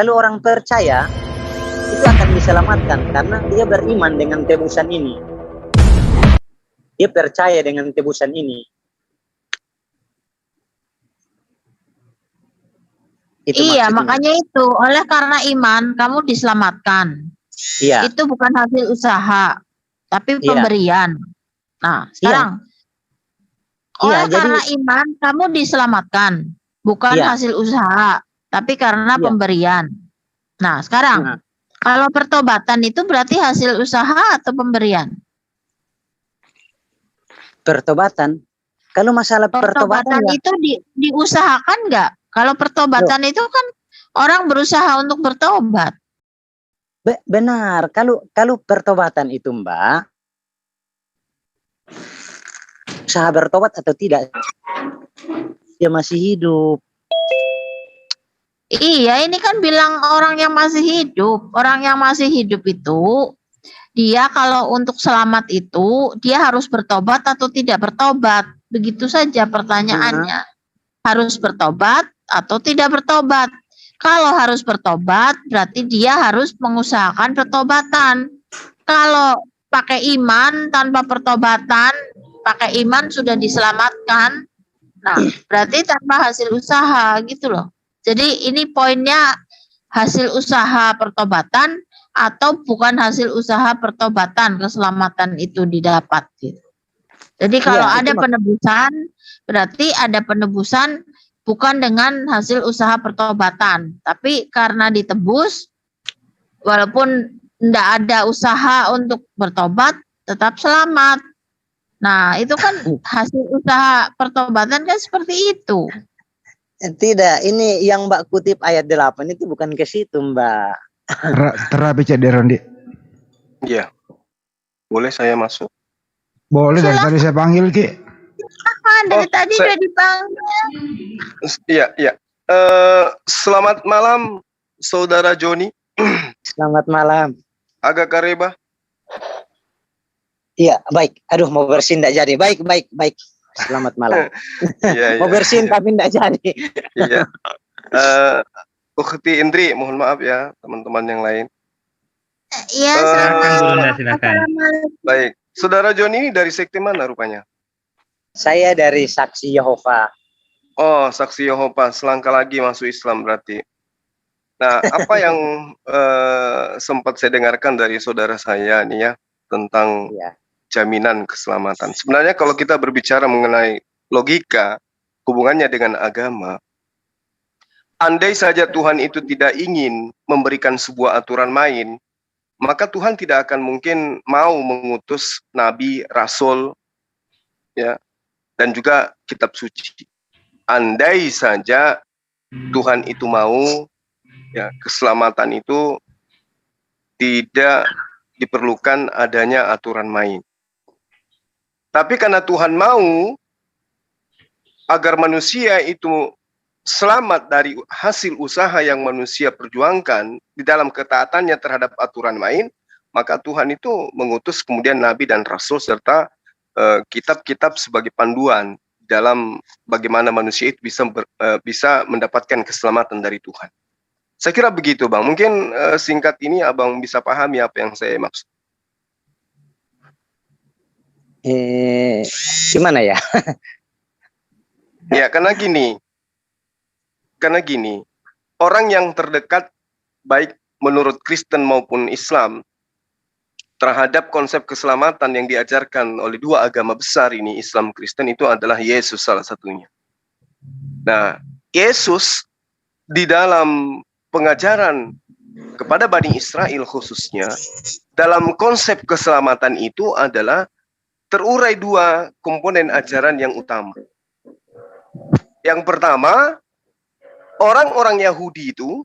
Kalau orang percaya, itu akan diselamatkan karena dia beriman dengan tebusan ini. Dia percaya dengan tebusan ini. Itu iya, maksudnya. makanya itu. Oleh karena iman, kamu diselamatkan. Iya. Itu bukan hasil usaha, tapi Iya. pemberian. Nah, sekarang. Oleh karena iman, kamu diselamatkan. Bukan hasil usaha, tapi karena pemberian. Nah, sekarang. Kalau pertobatan itu berarti hasil usaha atau pemberian? Pertobatan. Kalau masalah pertobatan itu diusahakan nggak? Kalau pertobatan itu kan orang berusaha untuk bertobat. Benar. Kalau pertobatan itu, Mbak, usaha bertobat atau tidak, dia masih hidup. Iya, ini kan bilang orang yang masih hidup. Orang yang masih hidup itu, dia kalau untuk selamat itu, dia harus bertobat atau tidak bertobat. Begitu saja pertanyaannya. Harus bertobat atau tidak bertobat. Kalau harus bertobat, berarti dia harus mengusahakan pertobatan. Kalau pakai iman tanpa pertobatan, pakai iman sudah diselamatkan. Nah, berarti tanpa hasil usaha gitu loh. Jadi ini poinnya hasil usaha pertobatan atau bukan hasil usaha pertobatan, keselamatan itu didapat gitu. Jadi kalau ada penebusan, berarti ada penebusan bukan dengan hasil usaha pertobatan, tapi karena ditebus, walaupun tidak ada usaha untuk bertobat, tetap selamat. Nah, itu kan hasil usaha pertobatan kan seperti itu. Tidak, ini yang Mbak kutip ayat 8 itu bukan ke situ, Mbak. Terapi Cak Derondi. Iya. Boleh saya masuk? Boleh, dari tadi saya panggil, Ki. Dari tadi udah dipanggil. Iya. Selamat malam, Saudara Joni. Selamat malam. Agak kareba. Iya, baik. Aduh, mau bersihin tidak jadi. Baik. Selamat malam. Mau bersihin tapi tidak jadi. Iya. Ukhti Indri, mohon maaf ya teman-teman yang lain. Iya, silakan. Baik. Saudara Joni ini dari sekte mana rupanya? Saya dari Saksi Yehova. Oh, Saksi Yehova. Selangkah lagi masuk Islam berarti. Nah, apa yang sempat saya dengarkan dari saudara saya nih ya tentang jaminan keselamatan. Sebenarnya kalau kita berbicara mengenai logika hubungannya dengan agama, andai saja Tuhan itu tidak ingin memberikan sebuah aturan main, maka Tuhan tidak akan mungkin mau mengutus nabi, rasul, ya, dan juga kitab suci. Andai saja Tuhan itu mau, ya, keselamatan itu tidak diperlukan adanya aturan main. Tapi karena Tuhan mau agar manusia itu selamat dari hasil usaha yang manusia perjuangkan di dalam ketaatannya terhadap aturan main, maka Tuhan itu mengutus kemudian nabi dan rasul serta kitab-kitab sebagai panduan dalam bagaimana manusia itu bisa mendapatkan keselamatan dari Tuhan. Saya kira begitu, Bang. Mungkin singkat ini Abang bisa pahami apa yang saya maksud. Gimana ya? Ya, karena gini, orang yang terdekat baik menurut Kristen maupun Islam terhadap konsep keselamatan yang diajarkan oleh dua agama besar ini, Islam Kristen, itu adalah Yesus salah satunya. Nah, Yesus di dalam pengajaran kepada Bani Israel khususnya, dalam konsep keselamatan itu adalah terurai dua komponen ajaran yang utama. Yang pertama, orang-orang Yahudi itu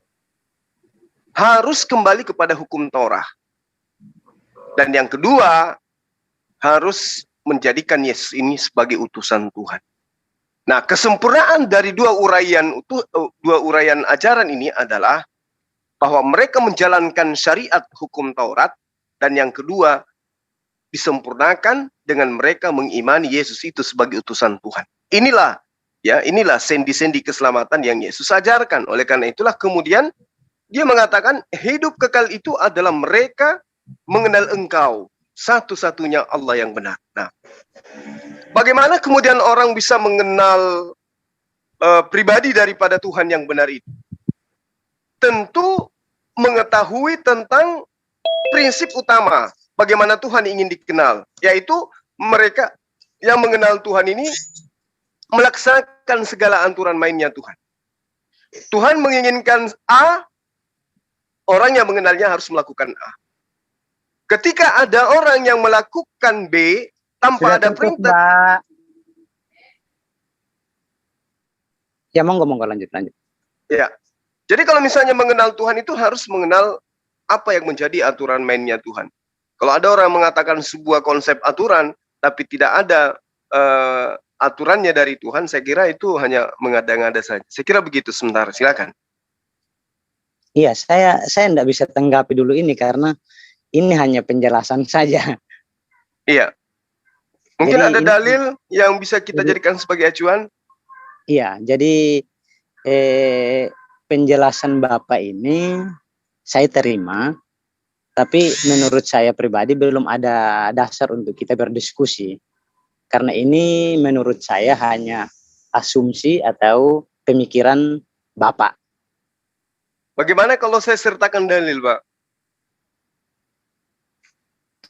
harus kembali kepada hukum Torah. Dan yang kedua, harus menjadikan Yesus ini sebagai utusan Tuhan. Nah, kesempurnaan dari dua uraian ajaran ini adalah bahwa mereka menjalankan syariat hukum Taurat, dan yang kedua, disempurnakan dengan mereka mengimani Yesus itu sebagai utusan Tuhan. Inilah sendi-sendi keselamatan yang Yesus ajarkan. Oleh karena itulah kemudian dia mengatakan hidup kekal itu adalah mereka mengenal Engkau, satu-satunya Allah yang benar. Nah, bagaimana kemudian orang bisa mengenal pribadi daripada Tuhan yang benar itu? Tentu mengetahui tentang prinsip utama bagaimana Tuhan ingin dikenal, yaitu mereka yang mengenal Tuhan ini melaksanakan segala aturan mainnya Tuhan. Tuhan menginginkan A, orang yang mengenalnya harus melakukan A. Ketika ada orang yang melakukan B tanpa ada perintah, Mbak. Ya monggo lanjut. ya. Jadi kalau misalnya mengenal Tuhan itu harus mengenal apa yang menjadi aturan mainnya Tuhan. Kalau ada orang mengatakan sebuah konsep aturan, tapi tidak ada aturannya dari Tuhan, saya kira itu hanya mengada-ngada saja. Saya kira begitu. Sebentar, silakan. Iya, saya tidak bisa tanggapi dulu ini karena ini hanya penjelasan saja. Iya. Mungkin Jadi ada dalil yang bisa kita jadikan sebagai acuan? Iya, jadi penjelasan Bapak ini saya terima, tapi menurut saya pribadi belum ada dasar untuk kita berdiskusi. Karena ini menurut saya hanya asumsi atau pemikiran Bapak. Bagaimana kalau saya sertakan dalil, Pak?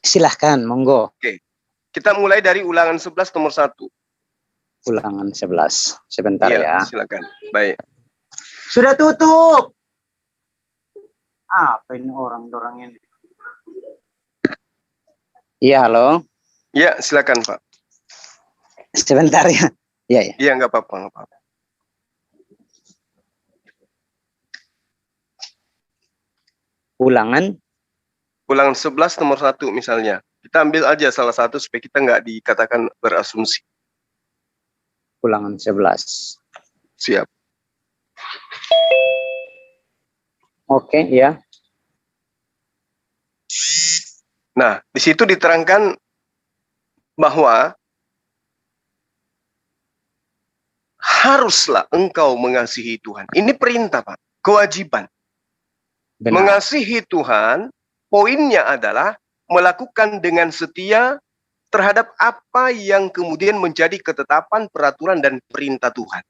Silahkan, monggo. Oke. Kita mulai dari ulangan 11 nomor 1. Ulangan 11. Sebentar Iya, ya. silakan. Baik. Sudah tutup. Apa ini orang-orang ini? Iya, halo. Iya, silakan, Pak. Sebentar ya. Iya, ya. Iya, nggak apa-apa. Ulangan 11 nomor 1 misalnya. Kita ambil aja salah satu supaya kita nggak dikatakan berasumsi. Ulangan 11. Siap. Oke, ya. Nah, di situ diterangkan bahwa haruslah engkau mengasihi Tuhan. Ini perintah, Pak. Kewajiban. Benar. Mengasihi Tuhan, poinnya adalah melakukan dengan setia terhadap apa yang kemudian menjadi ketetapan, peraturan, dan perintah Tuhan.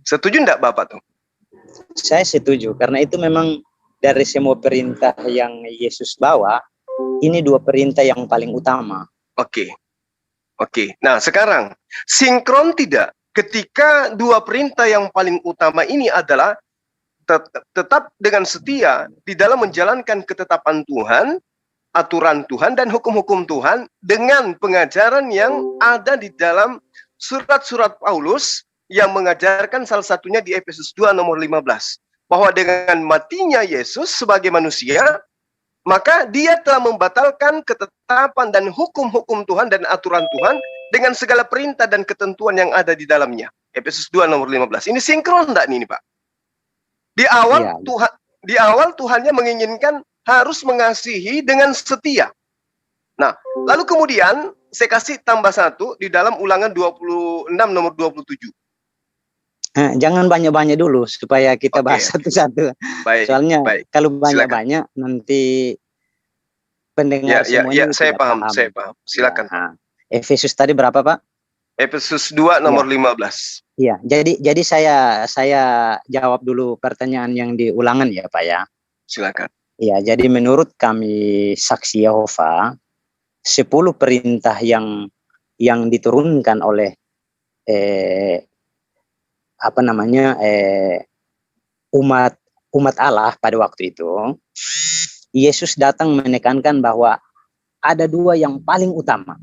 Setuju enggak Bapak tuh? Saya setuju, karena itu memang dari semua perintah yang Yesus bawa, ini dua perintah yang paling utama. Oke. Nah, sekarang sinkron tidak ketika dua perintah yang paling utama ini adalah tetap dengan setia di dalam menjalankan ketetapan Tuhan, aturan Tuhan, dan hukum-hukum Tuhan dengan pengajaran yang ada di dalam surat-surat Paulus yang mengajarkan salah satunya di Efesus 2 nomor 15. Bahwa dengan matinya Yesus sebagai manusia, maka dia telah membatalkan ketetapan dan hukum-hukum Tuhan dan aturan Tuhan dengan segala perintah dan ketentuan yang ada di dalamnya. Efesus 2 nomor 15. Ini sinkron enggak nih, Pak? Di awal Tuhannya menginginkan harus mengasihi dengan setia. Nah, lalu kemudian saya kasih tambah satu di dalam ulangan 26 nomor 27. Jangan banyak-banyak dulu supaya kita bahas satu-satu. Soalnya kalau banyak-banyak nanti pendengar semuanya saya paham. Silakan. Ya. Efesus tadi berapa, Pak? Efesus 2 nomor 15. Iya, jadi saya jawab dulu pertanyaan yang di ulangan ya, Pak ya. Silakan. Iya, jadi menurut kami saksi Yehova, 10 perintah yang diturunkan oleh umat Allah pada waktu itu, Yesus datang menekankan bahwa ada dua yang paling utama,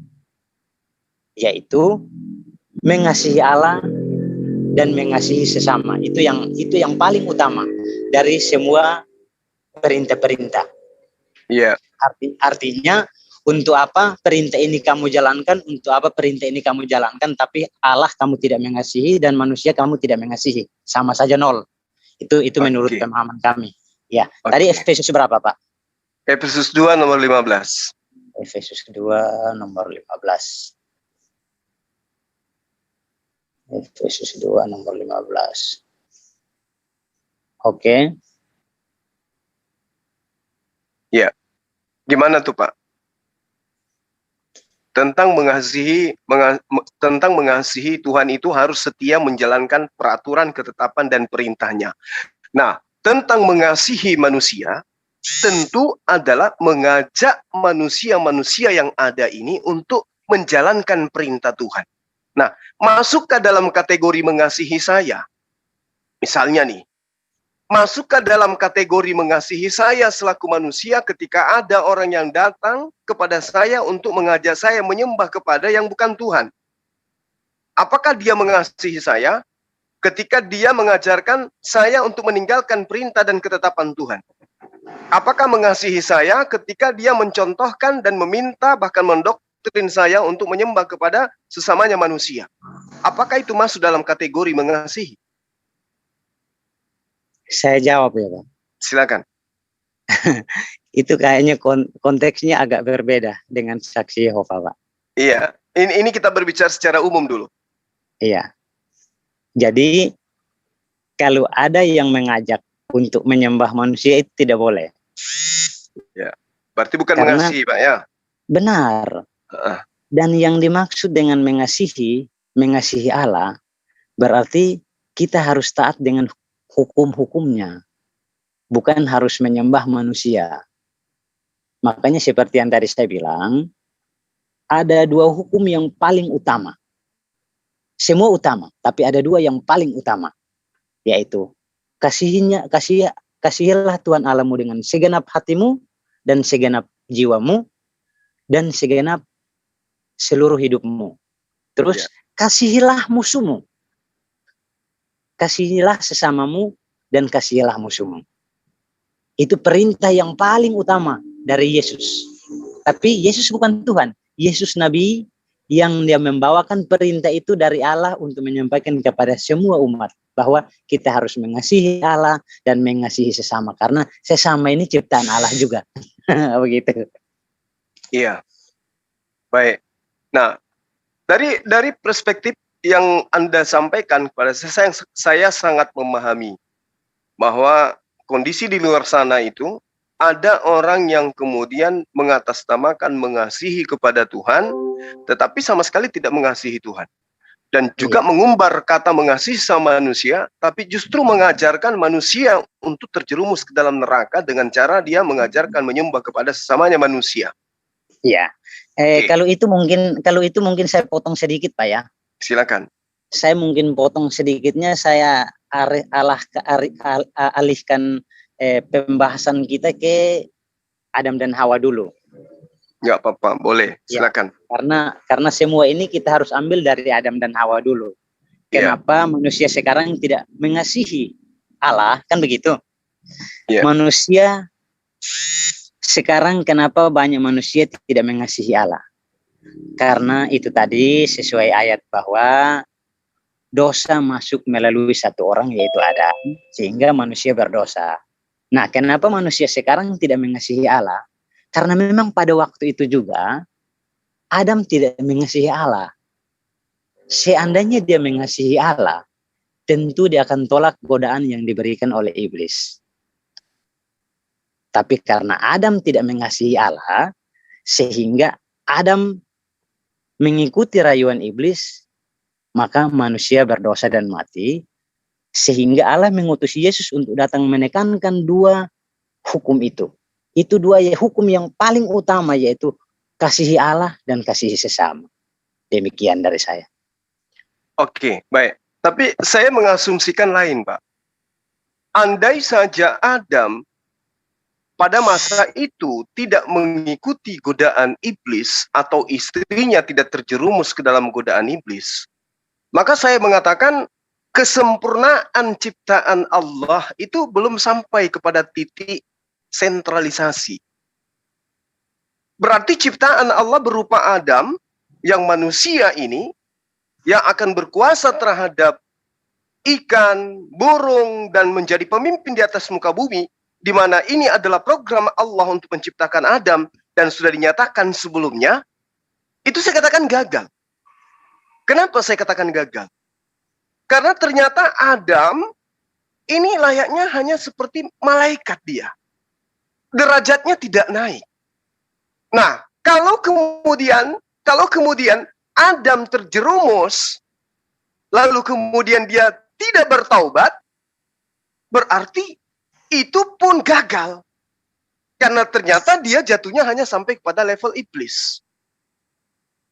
yaitu mengasihi Allah dan mengasihi sesama. Itu yang paling utama dari semua perintah-perintah. Iya. Artinya untuk apa perintah ini kamu jalankan, untuk apa perintah ini kamu jalankan, tapi Allah kamu tidak mengasihi dan manusia kamu tidak mengasihi, sama saja nol. Itu menurut pemahaman kami. Ya, tadi Efesus berapa, Pak? Efesus 2 nomor 15. Efesus 2 nomor 15. Efesus 2 nomor 15. Oke. Ya, gimana tuh Pak? Tentang mengasihi Tuhan itu harus setia menjalankan peraturan, ketetapan, dan perintahnya. Nah, tentang mengasihi manusia, tentu adalah mengajak manusia-manusia yang ada ini untuk menjalankan perintah Tuhan. Nah, masuk ke dalam kategori mengasihi saya. Misalnya nih, masuk ke dalam kategori mengasihi saya selaku manusia ketika ada orang yang datang kepada saya untuk mengajak saya menyembah kepada yang bukan Tuhan. Apakah dia mengasihi saya ketika dia mengajarkan saya untuk meninggalkan perintah dan ketetapan Tuhan? Apakah mengasihi saya ketika dia mencontohkan dan meminta bahkan mendoktrin saya untuk menyembah kepada sesamanya manusia? Apakah itu masuk dalam kategori mengasihi? Saya jawab ya Pak. Silakan. Itu kayaknya konteksnya agak berbeda dengan saksi Yehova Pak. Iya, ini kita berbicara secara umum dulu. Iya. Jadi kalau ada yang mengajak untuk menyembah manusia itu tidak boleh. Ya, berarti bukan Karena mengasihi Pak ya? Benar. Dan yang dimaksud dengan mengasihi Allah berarti kita harus taat dengan hukum-hukumnya, bukan harus menyembah manusia. Makanya seperti yang tadi saya bilang, ada dua hukum yang paling utama. Semua utama, tapi ada dua yang paling utama, yaitu kasihilah Tuhan Allahmu dengan segenap hatimu dan segenap jiwamu dan segenap seluruh hidupmu. Terus kasihilah musuhmu. Kasihilah sesamamu dan kasihilah musuhmu. Itu perintah yang paling utama dari Yesus. Tapi Yesus bukan Tuhan. Yesus Nabi yang dia membawakan perintah itu dari Allah untuk menyampaikan kepada semua umat. Bahwa kita harus mengasihi Allah dan mengasihi sesama. Karena sesama ini ciptaan Allah juga. Begitu. Iya. Baik. Nah, dari perspektif yang Anda sampaikan kepada saya sangat memahami bahwa kondisi di luar sana itu ada orang yang kemudian mengatasnamakan mengasihi kepada Tuhan, tetapi sama sekali tidak mengasihi Tuhan. Dan juga mengumbar kata mengasihi sama manusia, tapi justru mengajarkan manusia untuk terjerumus ke dalam neraka dengan cara dia mengajarkan menyembah kepada sesamanya manusia. Iya. Kalau itu mungkin saya potong sedikit Pak ya. Silakan. Saya mungkin potong sedikitnya, saya alihkan pembahasan kita ke Adam dan Hawa dulu. Nggak apa-apa, boleh. Silakan. Ya, karena semua ini kita harus ambil dari Adam dan Hawa dulu. Kenapa manusia sekarang tidak mengasihi Allah, kan begitu? Manusia sekarang kenapa banyak manusia tidak mengasihi Allah? Karena itu tadi sesuai ayat bahwa dosa masuk melalui satu orang yaitu Adam, sehingga manusia berdosa. Nah, kenapa manusia sekarang tidak mengasihi Allah? Karena memang pada waktu itu juga Adam tidak mengasihi Allah. Seandainya dia mengasihi Allah, tentu dia akan tolak godaan yang diberikan oleh iblis. Tapi karena Adam tidak mengasihi Allah, sehingga Adam mengikuti rayuan iblis, maka manusia berdosa dan mati, sehingga Allah mengutus Yesus untuk datang menekankan dua hukum itu. Itu dua hukum yang paling utama, yaitu kasihi Allah dan kasihi sesama. Demikian dari saya. Oke, baik. Tapi saya mengasumsikan lain, Pak. Andai saja Adam pada masa itu tidak mengikuti godaan iblis atau istrinya tidak terjerumus ke dalam godaan iblis, maka saya mengatakan kesempurnaan ciptaan Allah itu belum sampai kepada titik sentralisasi. Berarti ciptaan Allah berupa Adam yang manusia ini yang akan berkuasa terhadap ikan, burung, dan menjadi pemimpin di atas muka bumi, di mana ini adalah program Allah untuk menciptakan Adam dan sudah dinyatakan sebelumnya, itu saya katakan gagal. Kenapa saya katakan gagal? Karena ternyata Adam ini layaknya hanya seperti malaikat dia. Derajatnya tidak naik. Nah, kalau kemudian Adam terjerumus, lalu kemudian dia tidak bertaubat, berarti itu pun gagal. Karena ternyata dia jatuhnya hanya sampai kepada level iblis.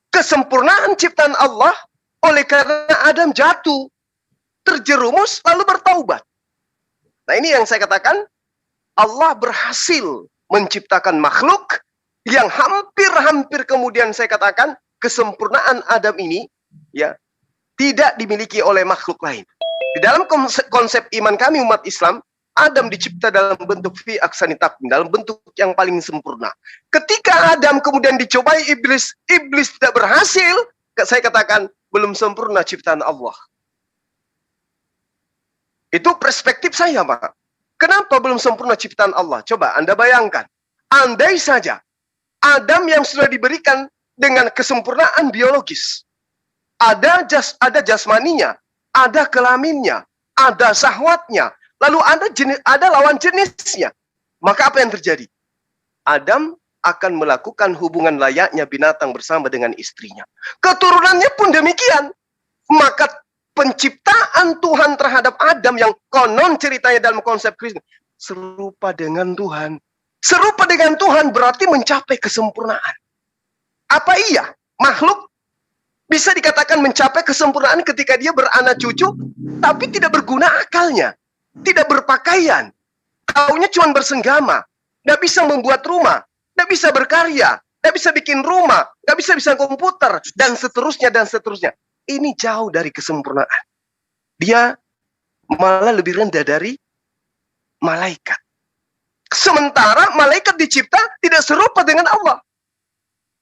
Kesempurnaan ciptaan Allah oleh karena Adam jatuh, terjerumus, lalu bertaubat. Nah, ini yang saya katakan, Allah berhasil menciptakan makhluk yang hampir-hampir kemudian saya katakan kesempurnaan Adam ini ya tidak dimiliki oleh makhluk lain. Di dalam konsep iman kami umat Islam, Adam dicipta dalam bentuk fi aksani taqwim, dalam bentuk yang paling sempurna. Ketika Adam kemudian dicobai iblis, iblis tidak berhasil, saya katakan belum sempurna ciptaan Allah. Itu perspektif saya, Pak. Kenapa belum sempurna ciptaan Allah? Coba Anda bayangkan. Andai saja Adam yang sudah diberikan dengan kesempurnaan biologis. Ada jasmaninya, ada kelaminnya, ada syahwatnya, lalu ada lawan jenisnya. Maka apa yang terjadi? Adam akan melakukan hubungan layaknya binatang bersama dengan istrinya. Keturunannya pun demikian. Maka penciptaan Tuhan terhadap Adam yang konon ceritanya dalam konsep Kristen serupa dengan Tuhan. Serupa dengan Tuhan berarti mencapai kesempurnaan. Apa iya makhluk bisa dikatakan mencapai kesempurnaan ketika dia beranak cucu, tapi tidak berguna akalnya, tidak berpakaian, taunya cuma bersenggama, tidak bisa membuat rumah, tidak bisa berkarya, tidak bisa bikin rumah, tidak bisa komputer, dan seterusnya, dan seterusnya. Ini jauh dari kesempurnaan. Dia malah lebih rendah dari malaikat. Sementara malaikat dicipta tidak serupa dengan Allah.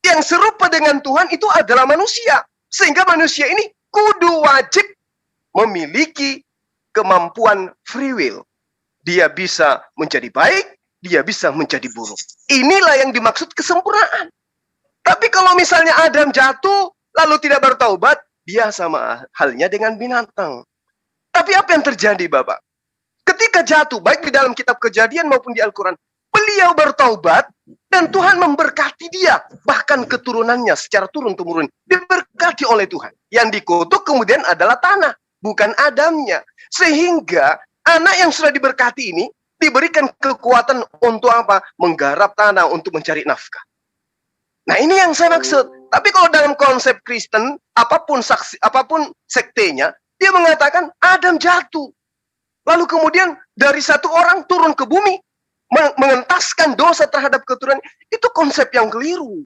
Yang serupa dengan Tuhan itu adalah manusia. Sehingga manusia ini kudu wajib memiliki kemampuan free will. Dia bisa menjadi baik, dia bisa menjadi buruk. Inilah yang dimaksud kesempurnaan. Tapi kalau misalnya Adam jatuh, lalu tidak bertaubat, dia sama halnya dengan binatang. Tapi apa yang terjadi, Bapak? Ketika jatuh, baik di dalam kitab Kejadian maupun di Al-Quran, beliau bertaubat dan Tuhan memberkati dia. Bahkan keturunannya secara turun-temurun diberkati oleh Tuhan. Yang dikutuk kemudian adalah tanah, bukan Adamnya. Sehingga anak yang sudah diberkati ini diberikan kekuatan untuk apa? Menggarap tanah untuk mencari nafkah. Nah, ini yang saya maksud. Tapi kalau dalam konsep Kristen, apapun sektenya, dia mengatakan Adam jatuh. Lalu kemudian dari satu orang turun ke bumi, mengentaskan dosa terhadap keturunan. Itu konsep yang keliru.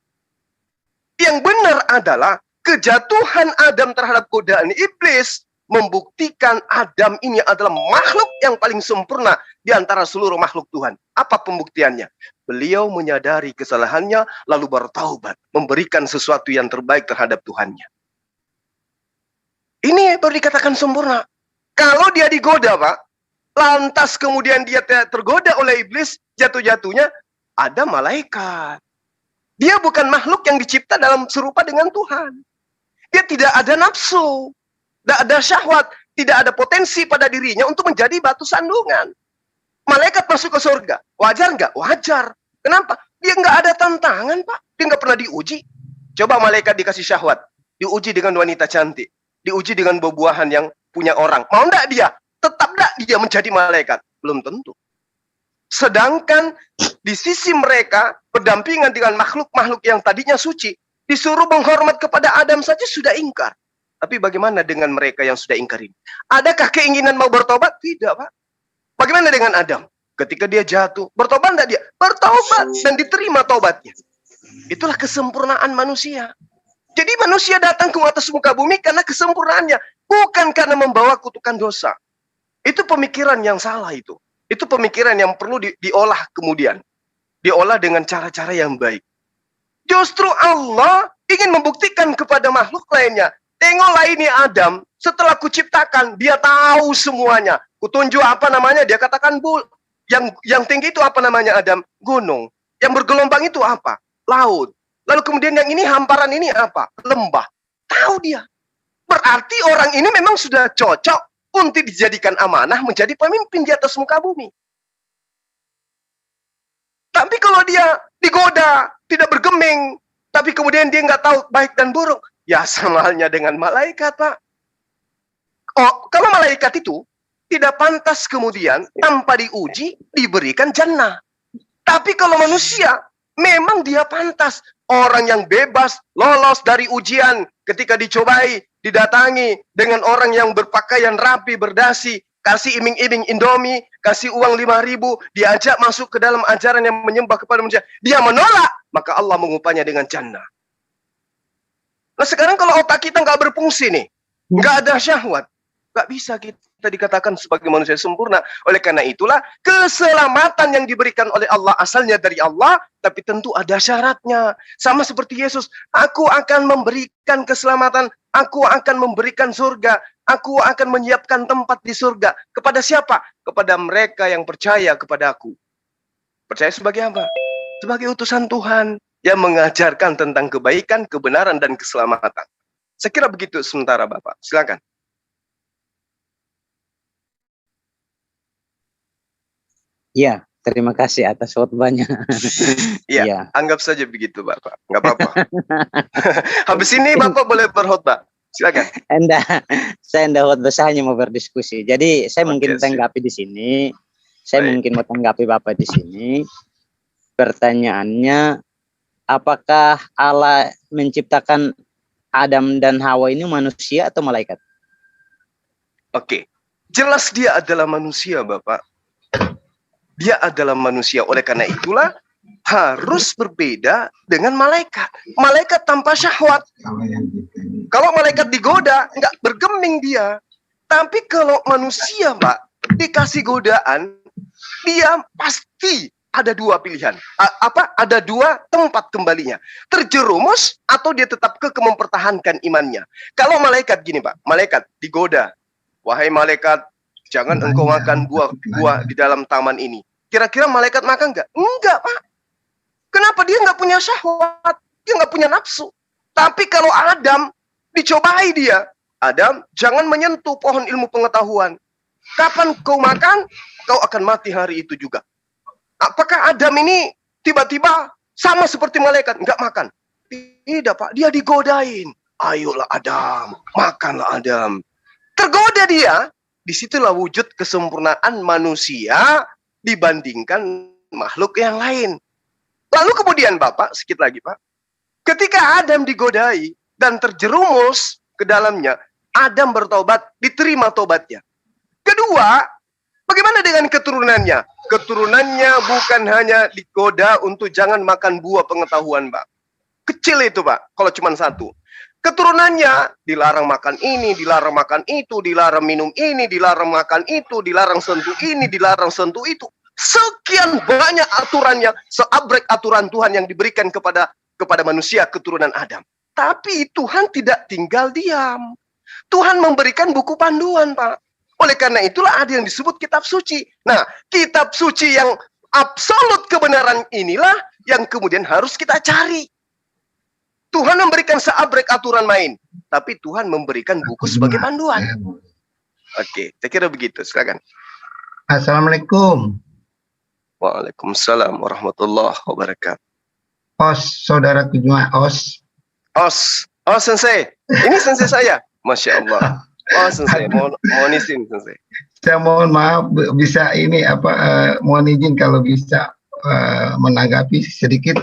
Yang benar adalah kejatuhan Adam terhadap godaan iblis membuktikan Adam ini adalah makhluk yang paling sempurna di antara seluruh makhluk Tuhan. Apa pembuktiannya? Beliau menyadari kesalahannya, lalu bertaubat, memberikan sesuatu yang terbaik terhadap Tuhannya. Ini baru dikatakan sempurna. Kalau dia digoda, Pak, lantas kemudian dia tergoda oleh iblis, jatuh-jatuhnya ada malaikat. Dia bukan makhluk yang dicipta dalam serupa dengan Tuhan. Dia tidak ada nafsu, tidak ada syahwat, tidak ada potensi pada dirinya untuk menjadi batu sandungan. Malaikat masuk ke surga, wajar nggak? Wajar. Kenapa? Dia nggak ada tantangan, Pak. Dia nggak pernah diuji. Coba malaikat dikasih syahwat, diuji dengan wanita cantik, diuji dengan buah-buahan yang punya orang. Mau nggak dia? Tetap nggak dia menjadi malaikat? Belum tentu. Sedangkan di sisi mereka berdampingan dengan makhluk-makhluk yang tadinya suci, disuruh menghormat kepada Adam saja sudah ingkar. Tapi bagaimana dengan mereka yang sudah ingkar ini? Adakah keinginan mau bertobat? Tidak, Pak. Bagaimana dengan Adam? Ketika dia jatuh, bertobat enggak dia? Bertobat dan diterima tobatnya. Itulah kesempurnaan manusia. Jadi manusia datang ke atas muka bumi karena kesempurnaannya, bukan karena membawa kutukan dosa. Itu pemikiran yang salah itu. Itu pemikiran yang perlu diolah kemudian. Diolah dengan cara-cara yang baik. Justru Allah ingin membuktikan kepada makhluk lainnya. Tengoklah ini Adam, setelah kuciptakan, dia tahu semuanya. Kutunjuk apa namanya, dia katakan yang tinggi itu apa namanya Adam? Gunung. Yang bergelombang itu apa? Laut. Lalu kemudian yang ini hamparan ini apa? Lembah. Tahu dia. Berarti orang ini memang sudah cocok untuk dijadikan amanah menjadi pemimpin di atas muka bumi. Tapi kalau dia digoda, tidak bergeming, tapi kemudian dia nggak tahu baik dan buruk, ya sama halnya dengan malaikat, Pak. Oh, kalau malaikat itu tidak pantas kemudian tanpa diuji diberikan jannah. Tapi kalau manusia, memang dia pantas. Orang yang bebas, lolos dari ujian ketika dicobai, didatangi dengan orang yang berpakaian rapi, berdasi, kasih iming-iming Indomie, kasih uang 5.000, diajak masuk ke dalam ajaran yang menyembah kepada manusia. Dia menolak, maka Allah mengupahnya dengan jannah. Nah sekarang kalau otak kita nggak berfungsi nih, nggak ada syahwat, nggak bisa kita dikatakan sebagai manusia sempurna. Oleh karena itulah keselamatan yang diberikan oleh Allah asalnya dari Allah, tapi tentu ada syaratnya. Sama seperti Yesus, aku akan memberikan keselamatan, aku akan memberikan surga, aku akan menyiapkan tempat di surga. Kepada siapa? Kepada mereka yang percaya kepada aku. Percaya sebagai apa? Sebagai utusan Tuhan yang mengajarkan tentang kebaikan, kebenaran, dan keselamatan. Saya kira begitu sementara Bapak. Silakan. Ya, terima kasih atas khotbahnya. Iya, Ya. anggap saja begitu Bapak. Nggak apa-apa. Habis ini Bapak boleh berkhotbah. Silakan. Saya enggak khotbah, saya hanya mau berdiskusi. Jadi saya mungkin tanggapi di sini. Saya mungkin mau tanggapi Bapak di sini. Pertanyaannya, apakah Allah menciptakan Adam dan Hawa ini manusia atau malaikat? Oke. Jelas dia adalah manusia, Bapak. Dia adalah manusia. Oleh karena itulah harus berbeda dengan malaikat. Malaikat tanpa syahwat. Kalau malaikat digoda, nggak bergeming dia. Tapi kalau manusia, Pak, dikasih godaan, dia pasti ada dua pilihan. Ada dua tempat kembalinya. Terjerumus atau dia tetap mempertahankan imannya. Kalau malaikat gini, Pak, malaikat digoda. Wahai malaikat, jangan engkau makan buah di dalam taman ini. Kira-kira malaikat makan nggak? Enggak, Pak. Kenapa? Dia nggak punya syahwat. Dia nggak punya nafsu. Tapi kalau Adam, dicobai dia. Adam, jangan menyentuh pohon ilmu pengetahuan. Kapan kau makan, kau akan mati hari itu juga. Apakah Adam ini tiba-tiba sama seperti malaikat? Nggak makan. Tidak, Pak. Dia digodain. Ayolah Adam, makanlah Adam. Tergoda dia. Disitulah wujud kesempurnaan manusia dibandingkan makhluk yang lain. Lalu kemudian Bapak, sedikit lagi Pak. Ketika Adam digodai dan terjerumus ke dalamnya, Adam bertobat, diterima tobatnya. Kedua, bagaimana dengan keturunannya? Keturunannya bukan hanya digoda untuk jangan makan buah pengetahuan, Pak. Kecil itu, Pak, kalau cuma satu. Keturunannya dilarang makan ini, dilarang makan itu, dilarang minum ini, dilarang makan itu, dilarang sentuh ini, dilarang sentuh itu. Sekian banyak aturannya, seabrek aturan Tuhan yang diberikan kepada manusia keturunan Adam. Tapi Tuhan tidak tinggal diam. Tuhan memberikan buku panduan, Pak. Oleh karena itulah ada yang disebut kitab suci. Nah, kitab suci yang absolut kebenaran inilah yang kemudian harus kita cari. Tuhan memberikan seabrek aturan main, tapi Tuhan memberikan buku sebagai panduan. Oke, saya kira begitu. Silakan. Assalamualaikum. Waalaikumsalam warahmatullahi wabarakatuh. Os, saudara Kujuma, Os. Os sensei. Ini sensei saya. Masya Allah. Oh sensei, mohon izin sensei. Saya mohon maaf, bisa ini mohon izin kalau bisa menanggapi sedikit.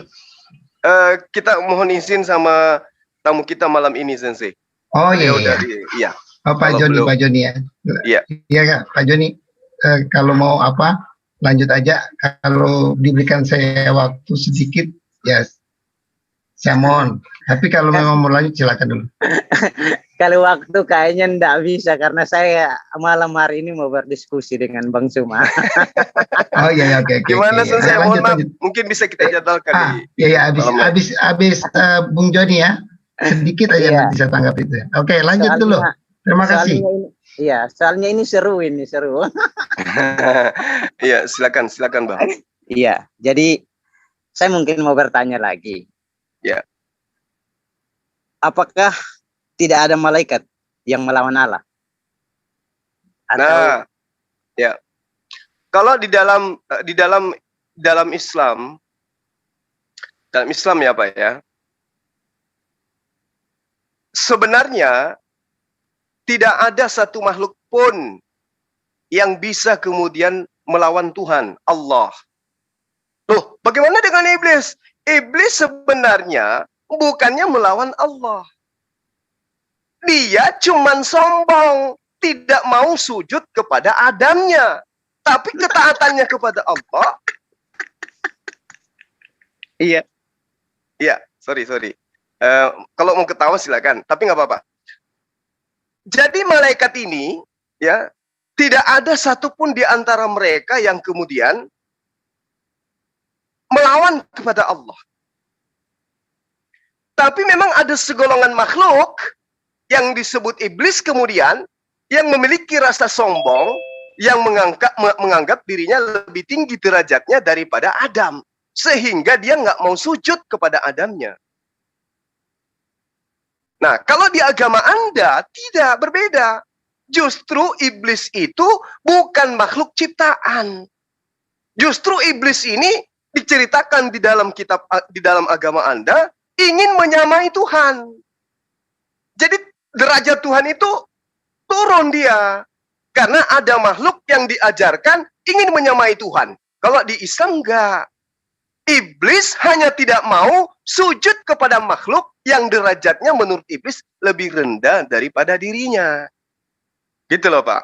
Kita mohon izin sama tamu kita malam ini, Sensei. Oh iya. Iya. Oh, Pak Joni ya. Iya. Iya, Pak Joni. Kalau mau lanjut aja. Kalau diberikan saya waktu sedikit, ya saya mohon. Tapi kalau memang mau lanjut, silakan dulu. Kalau waktu kayaknya enggak bisa karena saya malam hari ini mau berdiskusi dengan Bang Suma. Oh iya, oke. Gimana Sensei? Mohon maaf, mungkin bisa kita jadwalkan. Iya, habis Bung Joni ya. Sedikit aja nanti saya tanggap itu. Oke, lanjut dulu. Terima kasih. Soalnya ini seru. Iya, silakan Bang. Iya, jadi saya mungkin mau bertanya lagi. Ya. Apakah tidak ada malaikat yang melawan Allah? Atau Nah, ya. Kalau dalam Islam ya Pak ya, sebenarnya tidak ada satu makhluk pun yang bisa kemudian melawan Tuhan, Allah. Loh, bagaimana dengan iblis? Iblis sebenarnya bukannya melawan Allah. Dia cuman sombong, tidak mau sujud kepada Adamnya. Tapi ketaatannya kepada Allah. iya. Iya, sorry. Kalau mau ketawa silakan, tapi nggak apa-apa. Jadi malaikat ini, ya, tidak ada satupun di antara mereka yang kemudian melawan kepada Allah. Tapi memang ada segolongan makhluk yang disebut iblis kemudian yang memiliki rasa sombong, yang menganggap dirinya lebih tinggi derajatnya daripada Adam, sehingga dia nggak mau sujud kepada Adamnya. Nah, kalau di agama Anda tidak berbeda. Justru iblis itu bukan makhluk ciptaan. Justru iblis ini diceritakan di dalam agama Anda ingin menyamai Tuhan. Jadi derajat Tuhan itu turun dia. Karena ada makhluk yang diajarkan ingin menyamai Tuhan. Kalau di Islam enggak. Iblis hanya tidak mau sujud kepada makhluk yang derajatnya menurut iblis lebih rendah daripada dirinya. Gitu loh Pak.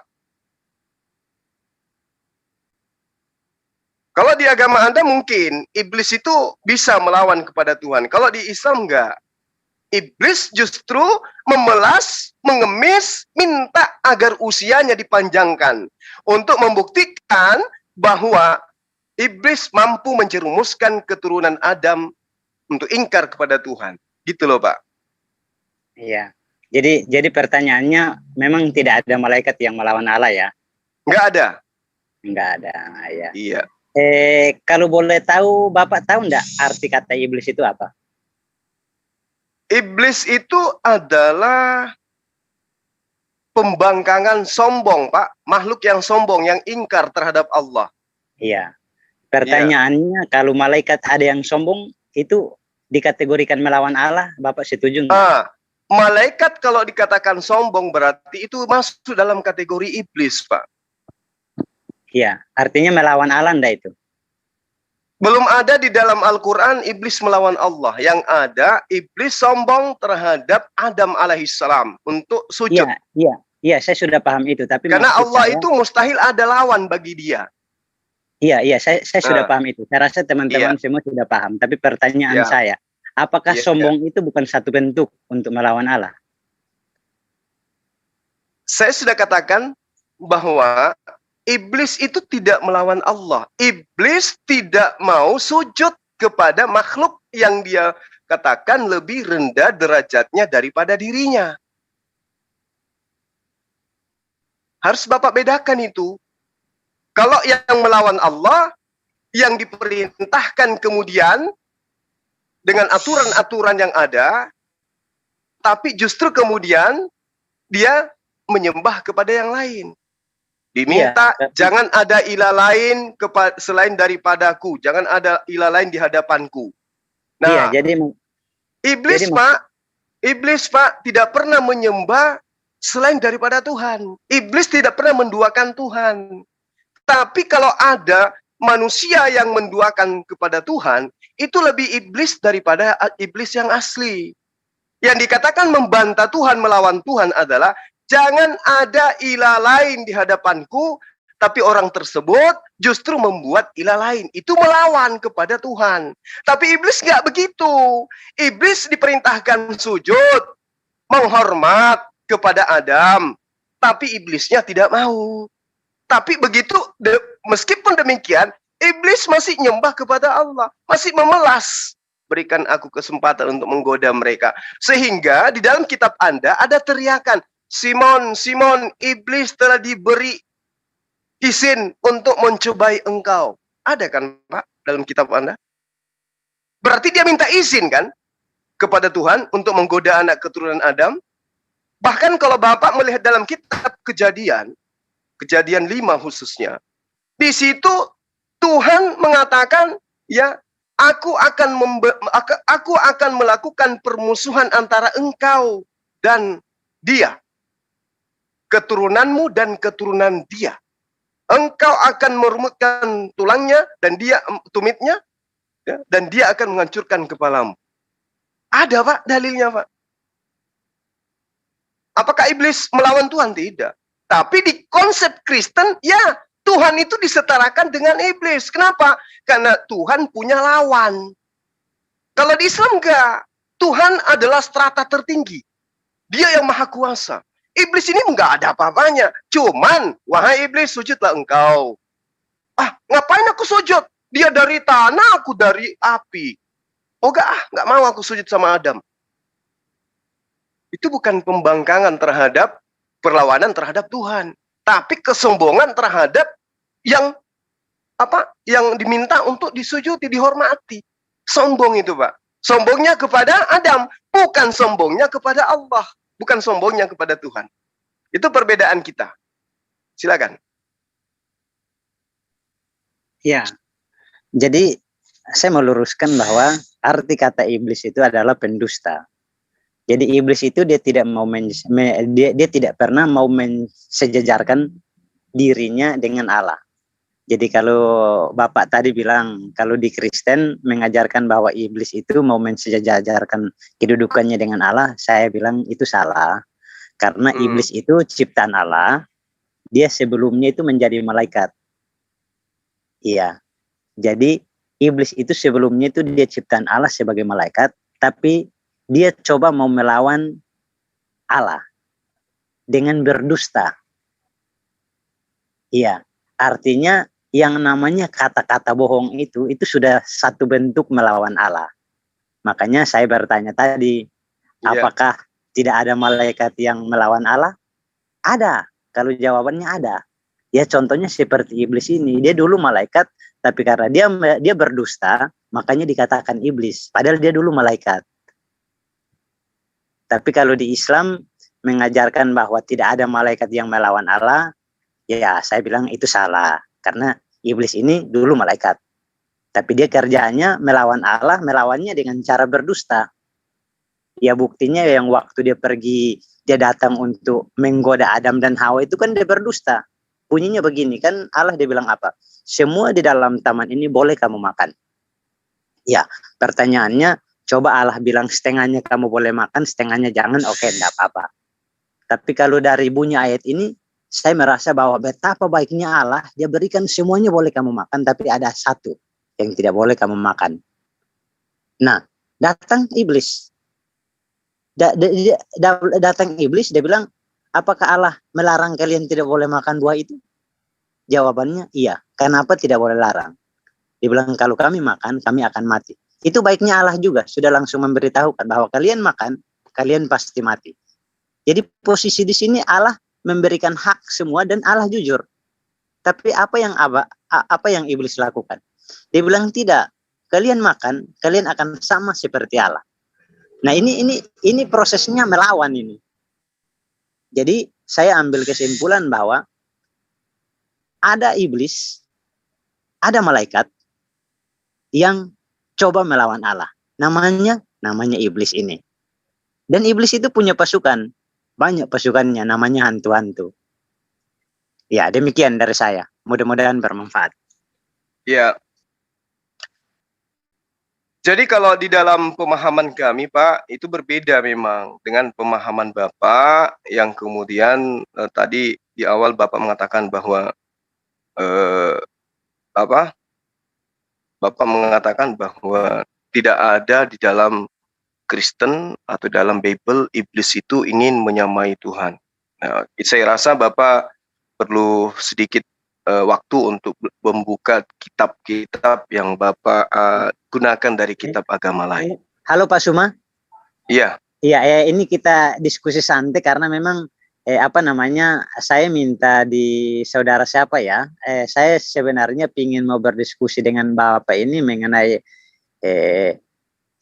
Kalau di agama Anda mungkin iblis itu bisa melawan kepada Tuhan. Kalau di Islam enggak. Iblis justru memelas, mengemis, minta agar usianya dipanjangkan. Untuk membuktikan bahwa iblis mampu menjerumuskan keturunan Adam untuk ingkar kepada Tuhan. Gitu loh Pak. Iya. Jadi pertanyaannya memang tidak ada malaikat yang melawan Allah ya? Enggak ada. Enggak ada, ya. Iya. Kalau boleh tahu, Bapak tahu enggak arti kata iblis itu apa? Iblis itu adalah pembangkangan sombong, Pak. Makhluk yang sombong, yang ingkar terhadap Allah. Iya. Pertanyaannya, kalau malaikat ada yang sombong, itu dikategorikan melawan Allah, Bapak setuju nggak? Malaikat kalau dikatakan sombong berarti itu masuk dalam kategori iblis, Pak. Iya, artinya melawan Allah enggak itu? Belum ada di dalam Al-Quran iblis melawan Allah. Yang ada iblis sombong terhadap Adam alaihissalam untuk sujud. Iya, saya sudah paham itu. Tapi karena Allah itu mustahil ada lawan bagi dia. Iya, saya sudah paham itu. Saya rasa teman-teman semua sudah paham. Tapi pertanyaan saya, apakah sombong itu bukan satu bentuk untuk melawan Allah? Saya sudah katakan bahwa iblis itu tidak melawan Allah. Iblis tidak mau sujud kepada makhluk yang dia katakan lebih rendah derajatnya daripada dirinya. Harus Bapak bedakan itu. Kalau yang melawan Allah, yang diperintahkan kemudian dengan aturan-aturan yang ada, tapi justru kemudian dia menyembah kepada yang lain. Diminta jangan ada ilah lain selain daripadaku, jangan ada ilah lain di hadapanku. Nah, iblis Pak tidak pernah menyembah selain daripada Tuhan. Iblis tidak pernah menduakan Tuhan. Tapi kalau ada manusia yang menduakan kepada Tuhan, itu lebih iblis daripada iblis yang asli. Yang dikatakan membantah Tuhan, melawan Tuhan adalah jangan ada ilah lain di hadapanku, tapi orang tersebut justru membuat ilah lain. Itu melawan kepada Tuhan. Tapi iblis nggak begitu. Iblis diperintahkan sujud, menghormat kepada Adam. Tapi iblisnya tidak mau. Tapi begitu, meskipun demikian, iblis masih nyembah kepada Allah. Masih memelas. Berikan aku kesempatan untuk menggoda mereka. Sehingga di dalam kitab Anda ada teriakan, Simon, Simon, iblis telah diberi izin untuk mencobai engkau. Ada kan Pak dalam kitab Anda? Berarti dia minta izin kan kepada Tuhan untuk menggoda anak keturunan Adam. Bahkan kalau Bapak melihat dalam kitab Kejadian Kejadian 5 khususnya. Di situ Tuhan mengatakan, ya, aku akan melakukan permusuhan antara engkau dan dia, keturunanmu dan keturunan dia. Engkau akan merumutkan tulangnya dan dia tumitnya, ya, dan dia akan menghancurkan kepalamu. Ada, Pak, dalilnya, Pak. Apakah iblis melawan Tuhan? Tidak. Tapi di konsep Kristen, ya, Tuhan itu disetarakan dengan iblis. Kenapa? Karena Tuhan punya lawan. Kalau di Islam enggak. Tuhan adalah strata tertinggi. Dia yang maha kuasa. Iblis ini enggak ada apa-apanya. Cuman, wahai iblis, sujudlah engkau. Ah, ngapain aku sujud? Dia dari tanah, aku dari api. Oh enggak mau aku sujud sama Adam. Itu bukan pembangkangan terhadap perlawanan terhadap Tuhan, tapi kesombongan terhadap yang diminta untuk disujudi, dihormati. Sombong itu, Pak. Sombongnya kepada Adam, bukan sombongnya kepada Allah, bukan sombongnya kepada Tuhan. Itu perbedaan kita. Silakan. Ya. Jadi saya meluruskan bahwa arti kata iblis itu adalah pendusta. Jadi iblis itu dia tidak mau dia tidak pernah mau mensejajarkan dirinya dengan Allah. Jadi kalau Bapak tadi bilang kalau di Kristen mengajarkan bahwa iblis itu mau mensejajarkan kedudukannya dengan Allah, saya bilang itu salah. Karena iblis itu ciptaan Allah, dia sebelumnya itu menjadi malaikat. Iya. Jadi iblis itu sebelumnya itu dia ciptaan Allah sebagai malaikat, tapi dia coba mau melawan Allah dengan berdusta. Iya, artinya yang namanya kata-kata bohong itu sudah satu bentuk melawan Allah. Makanya saya bertanya tadi, apakah tidak ada malaikat yang melawan Allah? Ada. Kalau jawabannya ada. Ya contohnya seperti iblis ini, dia dulu malaikat, tapi karena dia berdusta, makanya dikatakan iblis. Padahal dia dulu malaikat. Tapi kalau di Islam mengajarkan bahwa tidak ada malaikat yang melawan Allah, ya saya bilang itu salah. Karena iblis ini dulu malaikat. Tapi dia kerjanya melawan Allah, melawannya dengan cara berdusta. Ya buktinya yang waktu dia pergi, dia datang untuk menggoda Adam dan Hawa itu kan dia berdusta. Bunyinya begini, kan Allah dia bilang apa? Semua di dalam taman ini boleh kamu makan. Ya, pertanyaannya, coba Allah bilang setengahnya kamu boleh makan, setengahnya jangan, oke, enggak apa-apa. Tapi kalau dari bunyi ayat ini, saya merasa bahwa betapa baiknya Allah, dia berikan semuanya boleh kamu makan, tapi ada satu yang tidak boleh kamu makan. Nah, datang iblis. Datang iblis, dia bilang, apakah Allah melarang kalian tidak boleh makan buah itu? Jawabannya, iya. Kenapa tidak boleh larang? Dia bilang, kalau kami makan, kami akan mati. Itu baiknya Allah juga, sudah langsung memberitahukan bahwa kalian makan, kalian pasti mati. Jadi posisi di sini Allah memberikan hak semua dan Allah jujur. Tapi apa yang iblis lakukan? Dia bilang tidak, kalian makan, kalian akan sama seperti Allah. Nah ini prosesnya melawan ini. Jadi saya ambil kesimpulan bahwa ada iblis, ada malaikat yang coba melawan Allah. Namanya iblis ini. Dan iblis itu punya pasukan. Banyak pasukannya, namanya hantu-hantu. Ya, demikian dari saya. Mudah-mudahan bermanfaat. Ya. Jadi kalau di dalam pemahaman kami, Pak, itu berbeda memang dengan pemahaman Bapak yang kemudian tadi di awal Bapak mengatakan bahwa Bapak mengatakan bahwa tidak ada di dalam Kristen atau dalam Bible iblis itu ingin menyamai Tuhan. Nah, saya rasa Bapak perlu sedikit waktu untuk membuka kitab-kitab yang Bapak gunakan dari kitab agama lain. Halo Pak Suma. Iya. Iya, ini kita diskusi santai karena memang saya minta di saudara siapa ya? Saya sebenarnya ingin mau berdiskusi dengan Bapak ini mengenai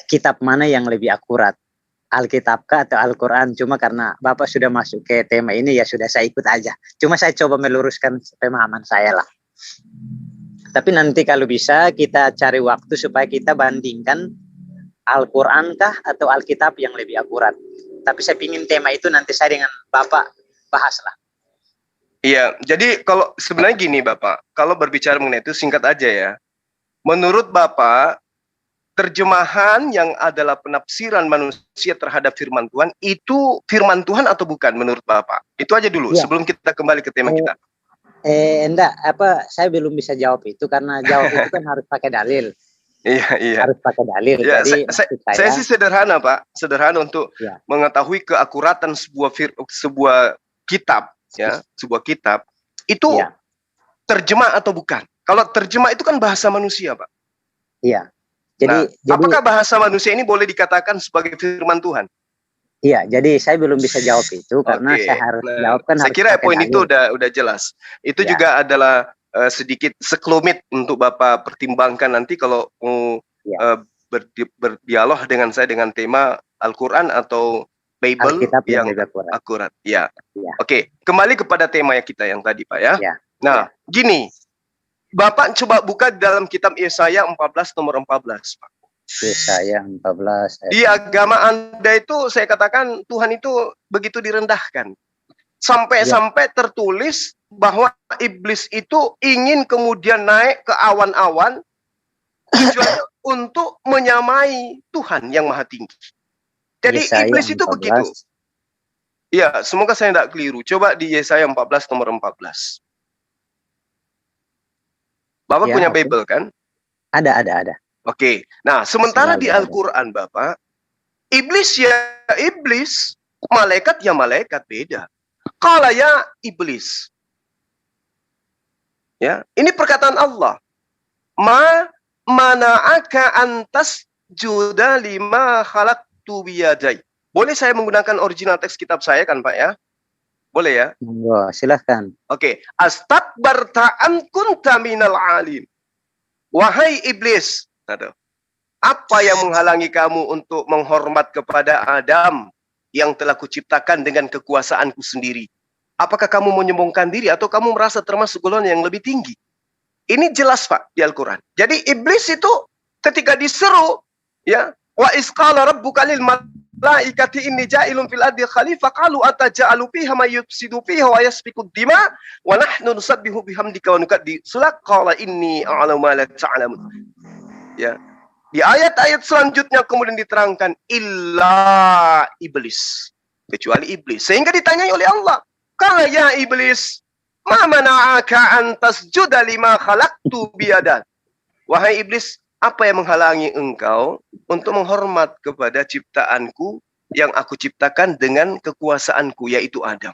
kitab mana yang lebih akurat. Alkitab kah atau Al-Quran. Cuma karena Bapak sudah masuk ke tema ini, ya sudah saya ikut aja. Cuma saya coba meluruskan pemahaman saya lah. Tapi nanti kalau bisa kita cari waktu supaya kita bandingkan Al-Quran kah atau Alkitab yang lebih akurat. Tapi saya ingin tema itu nanti saya dengan Bapak bahas lah. Iya, jadi kalau sebenarnya gini Bapak, kalau berbicara mengenai itu singkat aja ya. Menurut Bapak, terjemahan yang adalah penafsiran manusia terhadap firman Tuhan itu firman Tuhan atau bukan menurut Bapak? Itu aja dulu sebelum kita kembali ke tema kita. Enggak, saya belum bisa jawab itu karena jawab itu kan harus pakai dalil. Iya. Harus pakai dalil. Ya, Jadi saya sih sederhana Pak, sederhana untuk mengetahui keakuratan sebuah kitab, ya, sebuah kitab itu terjemah atau bukan. Kalau terjemah itu kan bahasa manusia Pak. Iya. Jadi apakah bahasa manusia ini boleh dikatakan sebagai firman Tuhan? Iya, jadi saya belum bisa jawab itu karena saya harus jawabkan. Saya kira poin itu udah jelas. Itu juga adalah sedikit sekelumit untuk Bapak pertimbangkan nanti kalau mau berdialog dengan saya dengan tema Al-Quran atau Bible yang akurat. Ya. Oke, kembali kepada tema kita yang tadi Pak ya. Nah, gini, Bapak coba buka dalam kitab Yesaya 14 nomor 14 Pak. Yesaya 14. Di agama Anda itu saya katakan Tuhan itu begitu direndahkan. Sampai tertulis bahwa iblis itu ingin kemudian naik ke awan-awan tujuannya untuk menyamai Tuhan yang Maha Tinggi. Jadi Yesaya iblis itu 14. Begitu. Ya, semoga saya tidak keliru. Coba di Yesaya 14 nomor 14. Bapak punya Bible kan? Ada. Oke, nah sementara di Al-Quran Bapak, iblis ya iblis, malaikat ya malaikat beda. Qala ya iblis. Ya, ini perkataan Allah. Ma mana'aka antas juda lima khalaqtu biyadai. Boleh saya menggunakan original teks kitab saya kan Pak ya? Boleh ya? Silahkan. Oke, astakbarta an kunta minal alim. Wahai iblis. Apa yang menghalangi kamu untuk menghormat kepada Adam yang telah kuciptakan dengan kekuasaanku sendiri? Apakah kamu menyombongkan diri atau kamu merasa termasuk golongan yang lebih tinggi? Ini jelas Pak di Al-Quran. Jadi iblis itu ketika diseru, ya, wa isqala rabbuka lil malaikati inni ja'ilun fil ardi khalifah qalu ataja'alu fiha may yufsidu fiha wa yasfiku dima wa nahnu nusabbihu bihamdika wa nuqaddisu lak qala inni a'lamu ma la ta'lamun. Ya. Di ayat-ayat selanjutnya kemudian diterangkan illa iblis, kecuali iblis. Sehingga ditanyai oleh Allah, "Qala ya iblis, ma mana'aka an tasjuda lima khalaqtu biyadan?" Wahai iblis, apa yang menghalangi engkau untuk menghormat kepada ciptaanku yang aku ciptakan dengan kekuasaanku, yaitu Adam?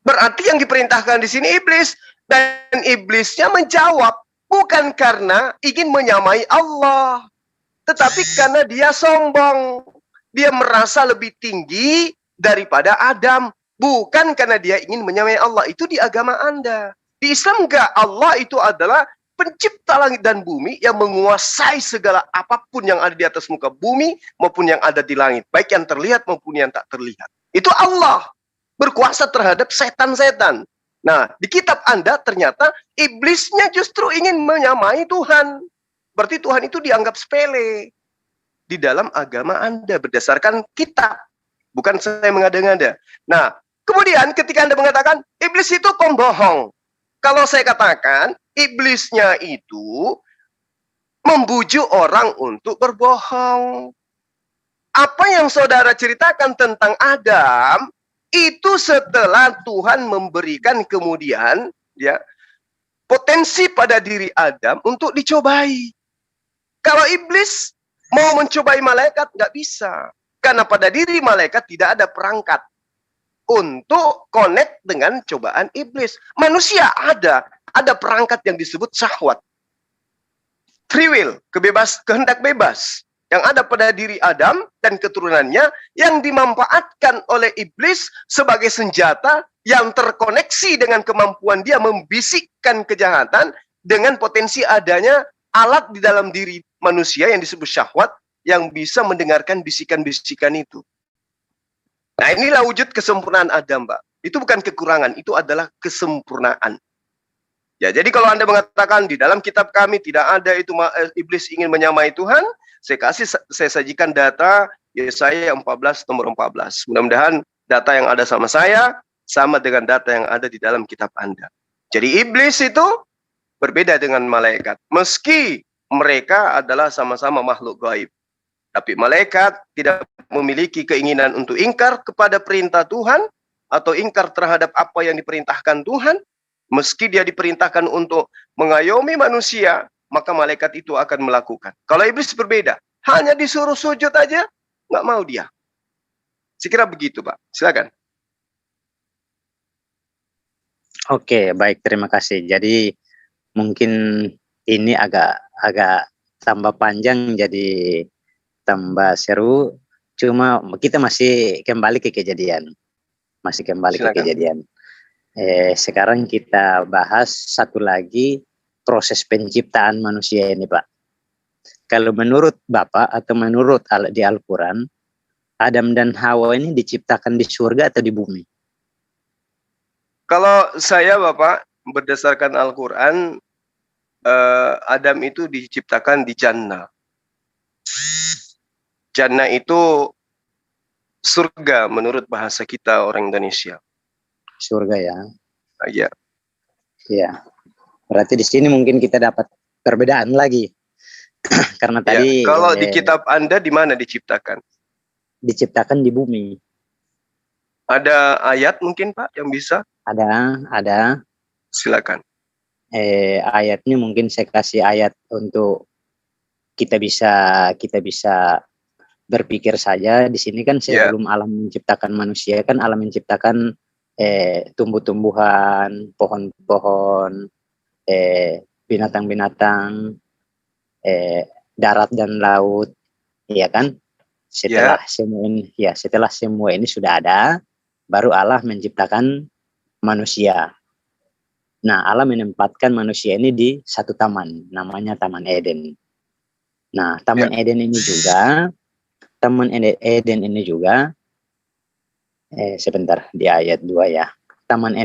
Berarti yang diperintahkan di sini iblis, dan iblisnya menjawab bukan karena ingin menyamai Allah, tetapi karena dia sombong. Dia merasa lebih tinggi daripada Adam. Bukan karena dia ingin menyamai Allah. Itu di agama Anda. Di Islam enggak. Allah itu adalah pencipta langit dan bumi yang menguasai segala apapun yang ada di atas muka bumi maupun yang ada di langit. Baik yang terlihat maupun yang tak terlihat. Itu Allah. Berkuasa terhadap setan-setan. Nah, di kitab Anda ternyata iblisnya justru ingin menyamai Tuhan. Berarti Tuhan itu dianggap sepele di dalam agama Anda berdasarkan kitab. Bukan saya mengada-ngada. Nah, kemudian ketika Anda mengatakan iblis itu pembohong. Kalau saya katakan iblisnya itu membujuk orang untuk berbohong. Apa yang saudara ceritakan tentang Adam itu setelah Tuhan memberikan kemudian ya potensi pada diri Adam untuk dicobai. Kalau iblis mau mencobai malaikat nggak bisa, karena pada diri malaikat tidak ada perangkat untuk connect dengan cobaan iblis. Manusia ada perangkat yang disebut syahwat, free will, kehendak bebas. Yang ada pada diri Adam dan keturunannya yang dimanfaatkan oleh iblis sebagai senjata yang terkoneksi dengan kemampuan dia membisikkan kejahatan dengan potensi adanya alat di dalam diri manusia yang disebut syahwat yang bisa mendengarkan bisikan-bisikan itu. Nah, inilah wujud kesempurnaan Adam, Pak. Itu bukan kekurangan, itu adalah kesempurnaan. Ya, jadi kalau Anda mengatakan di dalam kitab kami tidak ada itu iblis ingin menyamai Tuhan, saya sajikan data Yesaya 14 nomor 14. Mudah-mudahan data yang ada sama saya sama dengan data yang ada di dalam kitab Anda. Jadi iblis itu berbeda dengan malaikat. Meski mereka adalah sama-sama makhluk gaib. Tapi malaikat tidak memiliki keinginan untuk ingkar kepada perintah Tuhan atau ingkar terhadap apa yang diperintahkan Tuhan. Meski dia diperintahkan untuk mengayomi manusia, maka malaikat itu akan melakukan. Kalau iblis berbeda, hanya disuruh sujud aja, nggak mau dia. Sekira begitu, Pak. Silakan. Oke, baik, terima kasih. Jadi mungkin ini agak tambah panjang, jadi tambah seru. Cuma kita masih kembali ke kejadian. Sekarang kita bahas satu lagi proses penciptaan manusia ini, Pak. Kalau menurut Bapak atau menurut di Al-Quran, Adam dan Hawa ini diciptakan di surga atau di bumi? Kalau saya, Bapak, berdasarkan Al-Quran, Adam itu diciptakan di Jannah. Jannah itu surga menurut bahasa kita orang Indonesia. Surga ya. Iya. Iya. Berarti di sini mungkin kita dapat perbedaan lagi. Karena tadi kalau di kitab Anda di mana diciptakan? Diciptakan di bumi. Ada ayat mungkin, Pak, yang bisa? Ada. Silakan. Ayatnya mungkin saya kasih ayat untuk kita bisa berpikir saja. Di sini kan sebelum alam menciptakan manusia, kan alam menciptakan tumbuh-tumbuhan, pohon-pohon, binatang-binatang, darat dan laut, ya kan? Setelah semua ini sudah ada, baru Allah menciptakan manusia. Nah, Allah menempatkan manusia ini di satu taman, namanya Taman Eden. Nah, Taman Eden ini juga, sebentar, di ayat 2 ya. Taman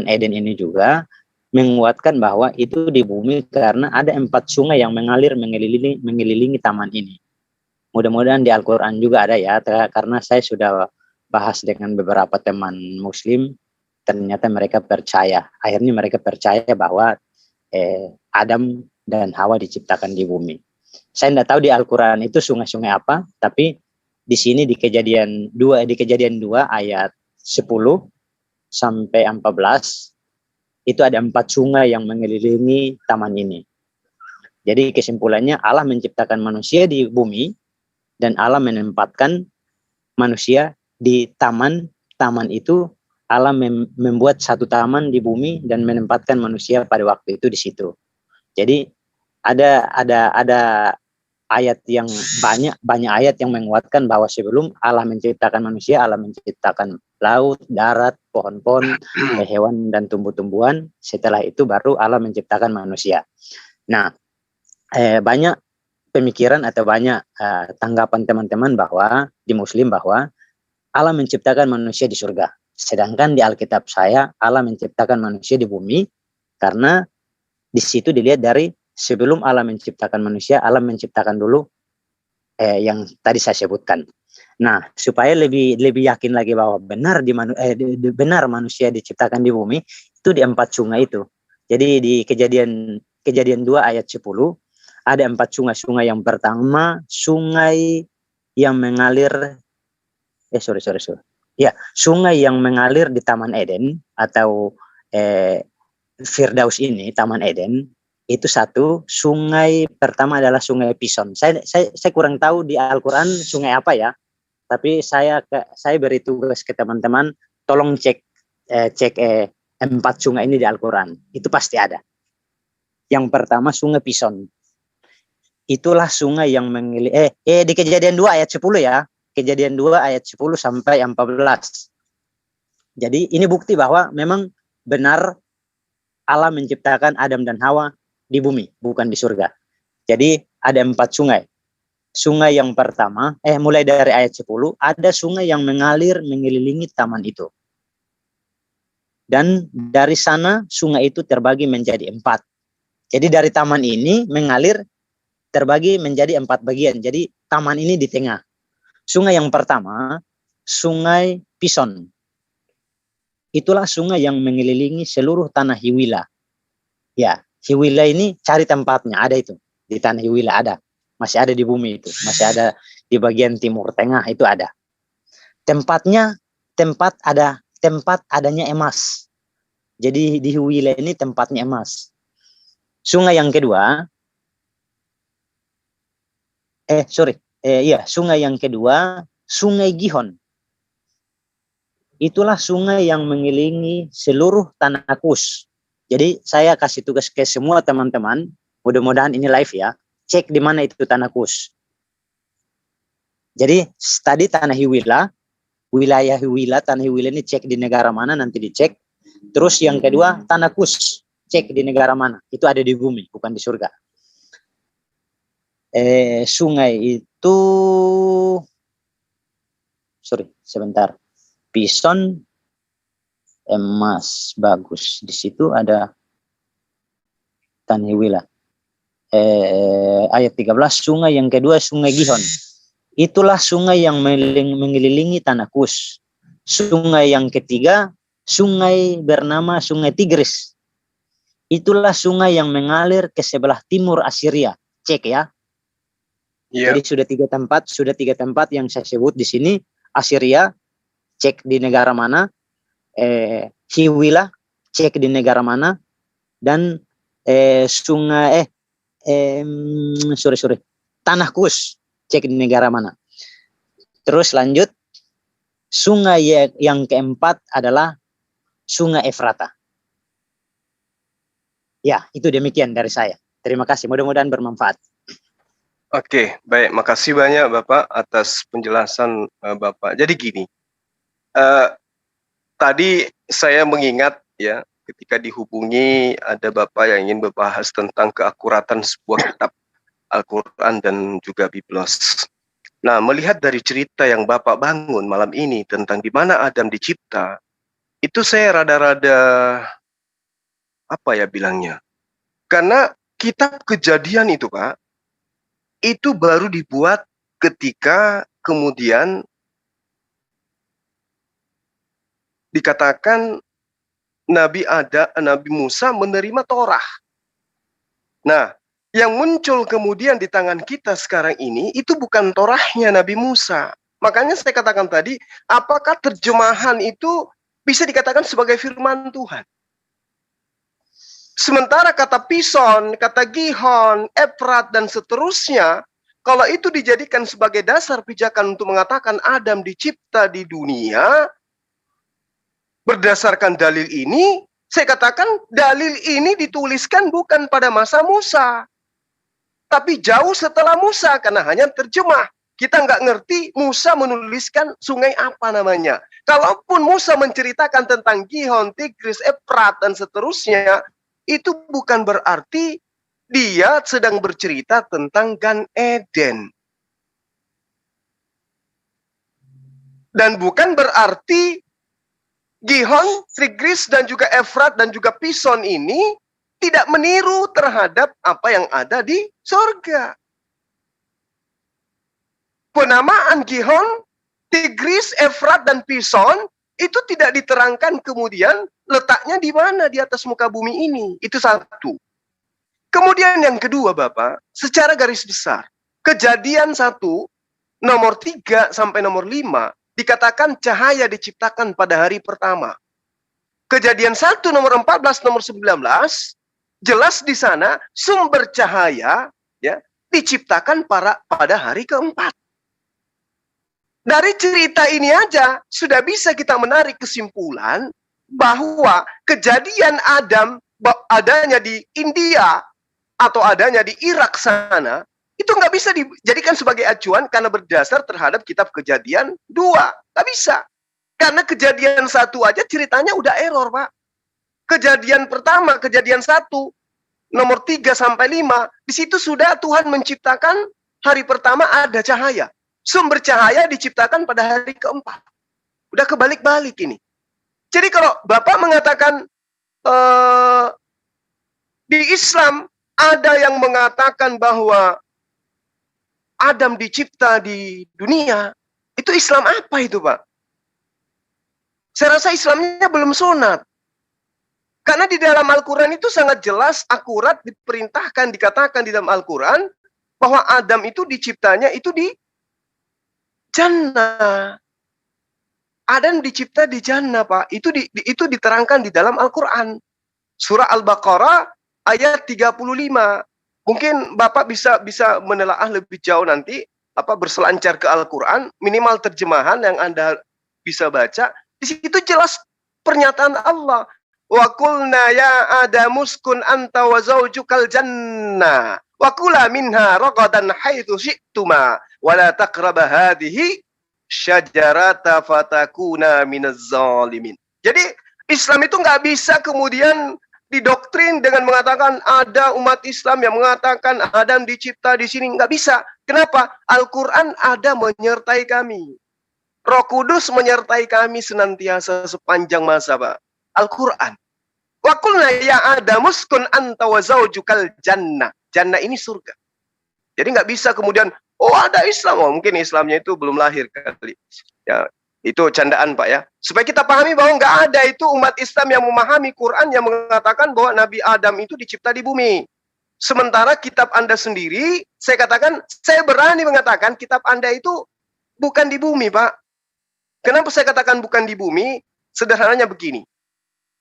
Eden ini juga menguatkan bahwa itu di bumi karena ada 4 sungai yang mengalir mengelilingi taman ini. Mudah-mudahan di Al-Quran juga ada ya, karena saya sudah bahas dengan beberapa teman muslim, ternyata mereka percaya. Akhirnya mereka percaya bahwa Adam dan Hawa diciptakan di bumi. Saya tidak tahu di Al-Quran itu sungai-sungai apa, tapi di sini di kejadian 2 ayat 10 sampai 14 itu ada 4 sungai yang mengelilingi taman ini. Jadi kesimpulannya Allah menciptakan manusia di bumi dan Allah menempatkan manusia di taman itu. Allah membuat satu taman di bumi dan menempatkan manusia pada waktu itu di situ. Jadi ada ayat yang banyak ayat yang menguatkan bahwa sebelum Allah menciptakan manusia, Allah menciptakan laut, darat, pohon-pohon, hewan dan tumbuh-tumbuhan. Setelah itu baru Allah menciptakan manusia. Nah, banyak pemikiran atau banyak tanggapan teman-teman bahwa di Muslim bahwa Allah menciptakan manusia di surga. Sedangkan di Alkitab saya Allah menciptakan manusia di bumi karena di situ dilihat dari sebelum Allah menciptakan manusia, Allah menciptakan dulu yang tadi saya sebutkan. Nah, supaya lebih yakin lagi bahwa benar manusia diciptakan di bumi itu di 4 sungai itu. Jadi di kejadian 2 ayat 10 ada 4 sungai. Yang pertama sungai yang mengalir sungai yang mengalir di Taman Eden atau Firdaus ini, Taman Eden, itu satu. Sungai pertama adalah Sungai Pison. Saya kurang tahu di Al-Quran sungai apa ya, tapi saya beri tugas ke teman-teman, tolong cek 4 sungai ini di Al-Quran. Itu pasti ada. Yang pertama Sungai Pison. Itulah sungai yang mengalir di Kejadian 2 ayat 10 ya. Kejadian 2 ayat 10 sampai 14. Jadi ini bukti bahwa memang benar Allah menciptakan Adam dan Hawa di bumi, bukan di surga. Jadi ada 4 sungai. sungai yang pertama, mulai dari ayat 10, ada sungai yang mengalir mengelilingi taman itu. Dan dari sana sungai itu terbagi menjadi 4. Jadi dari taman ini mengalir terbagi menjadi 4 bagian. Jadi taman ini di tengah. Sungai yang pertama, Sungai Pison. Itulah sungai yang mengelilingi seluruh tanah Hiwila. Ya, Hiwila ini cari tempatnya, ada itu. Di tanah Hiwila ada. Masih ada di bumi itu. Masih ada di bagian timur tengah itu ada. Tempat adanya emas. Jadi di Hiwila ini tempatnya emas. Sungai yang kedua, sungai yang kedua, Sungai Gihon. Itulah sungai yang mengelilingi seluruh tanah Kus. Jadi saya kasih tugas ke semua teman-teman, mudah-mudahan ini live ya, cek di mana itu tanah Kus. Jadi tadi tanah Hiwila, wilayah Hiwila, tanah Hiwila ini cek di negara mana, nanti dicek. Terus yang kedua, tanah Kus, cek di negara mana, itu ada di bumi, bukan di surga. Sungai itu, sebentar, Pison, emas, bagus. Di situ ada tanah Hiwila. Ayat 13, sungai yang kedua, Sungai Gihon. Itulah sungai yang mengelilingi tanah Kus. Sungai yang ketiga, sungai bernama Sungai Tigris. Itulah sungai yang mengalir ke sebelah timur Assyria. Cek ya. Yeah. Jadi sudah tiga tempat yang saya sebut di sini. Assyria, cek di negara mana. Hiwila, cek di negara mana. Dan Tanah Kus, cek di negara mana. Terus lanjut, sungai yang keempat adalah Sungai Efrata. Ya, itu demikian dari saya. Terima kasih, mudah-mudahan bermanfaat. Oke, baik. Makasih banyak Bapak atas penjelasan Bapak. Jadi gini, tadi saya mengingat ya, ketika dihubungi ada Bapak yang ingin membahas tentang keakuratan sebuah kitab Al-Quran dan juga Biblos. Nah, melihat dari cerita yang Bapak bangun malam ini tentang di mana Adam dicipta, itu saya rada-rada, apa ya bilangnya, karena kitab Kejadian itu Pak, itu baru dibuat ketika kemudian dikatakan Nabi Musa menerima Torah. Nah, yang muncul kemudian di tangan kita sekarang ini, itu bukan Torahnya Nabi Musa. Makanya saya katakan tadi, apakah terjemahan itu bisa dikatakan sebagai firman Tuhan? Sementara kata Pison, kata Gihon, Efrat, dan seterusnya, kalau itu dijadikan sebagai dasar pijakan untuk mengatakan Adam dicipta di dunia, berdasarkan dalil ini, saya katakan dalil ini dituliskan bukan pada masa Musa, tapi jauh setelah Musa, karena hanya terjemah. Kita nggak ngerti Musa menuliskan sungai apa namanya. Kalaupun Musa menceritakan tentang Gihon, Tigris, Efrat, dan seterusnya, itu bukan berarti dia sedang bercerita tentang Gan Eden. Dan bukan berarti Gihon, Tigris, dan juga Efrat, dan juga Pison ini tidak meniru terhadap apa yang ada di surga. Penamaan Gihon, Tigris, Efrat, dan Pison itu tidak diterangkan kemudian letaknya di mana di atas muka bumi ini. Itu satu. Kemudian yang kedua Bapak, secara garis besar, Kejadian 1, nomor 3 sampai nomor 5, dikatakan cahaya diciptakan pada hari pertama. Kejadian 1, nomor 14, nomor 19, jelas di sana sumber cahaya ya diciptakan pada hari keempat. Dari cerita ini aja sudah bisa kita menarik kesimpulan bahwa kejadian Adam adanya di India atau adanya di Irak sana, itu nggak bisa dijadikan sebagai acuan karena berdasar terhadap kitab Kejadian 2. Nggak bisa. Karena Kejadian 1 aja ceritanya udah error, Pak. Kejadian pertama, Kejadian 1, nomor 3 sampai 5, di situ sudah Tuhan menciptakan hari pertama ada cahaya. Sumber cahaya diciptakan pada hari keempat. Udah kebalik-balik ini. Jadi kalau Bapak mengatakan di Islam ada yang mengatakan bahwa Adam dicipta di dunia, itu Islam apa itu, Pak? Saya rasa Islamnya belum sunat. Karena di dalam Al-Quran itu sangat jelas, akurat, diperintahkan, dikatakan di dalam Al-Quran, bahwa Adam itu diciptanya itu di jannah. Adam dicipta di jannah, Pak. Itu diterangkan di dalam Al-Quran. Surah Al-Baqarah ayat 35. Mungkin Bapak bisa menelaah lebih jauh nanti, berselancar ke Al-Quran, minimal terjemahan yang Anda bisa baca. Di situ jelas pernyataan Allah. Wa qulna ya Adamu uskun anta wa zawjukal jannah wa kula minha ragadan haitsu syi'tuma wa la taqraba hadhihi syajarata fatakuna minaz zalimin. Jadi Islam itu nggak bisa kemudian didoktrin dengan mengatakan ada umat Islam yang mengatakan Adam dicipta di sini, nggak bisa. Kenapa? Al-Quran ada menyertai kami. Roh Kudus menyertai kami senantiasa sepanjang masa, Pak. Al-Quran. Wa qulna ya Adam uskun anta wa zawjukal jannah. Jannah ini surga. Jadi nggak bisa kemudian, oh ada Islam. Oh, mungkin Islamnya itu belum lahir kali. Ya, itu candaan, Pak, ya. Supaya kita pahami bahwa nggak ada itu umat Islam yang memahami Quran yang mengatakan bahwa Nabi Adam itu dicipta di bumi. Sementara kitab Anda sendiri, saya katakan, saya berani mengatakan kitab Anda itu bukan di bumi, Pak. Kenapa saya katakan bukan di bumi? Sederhananya begini.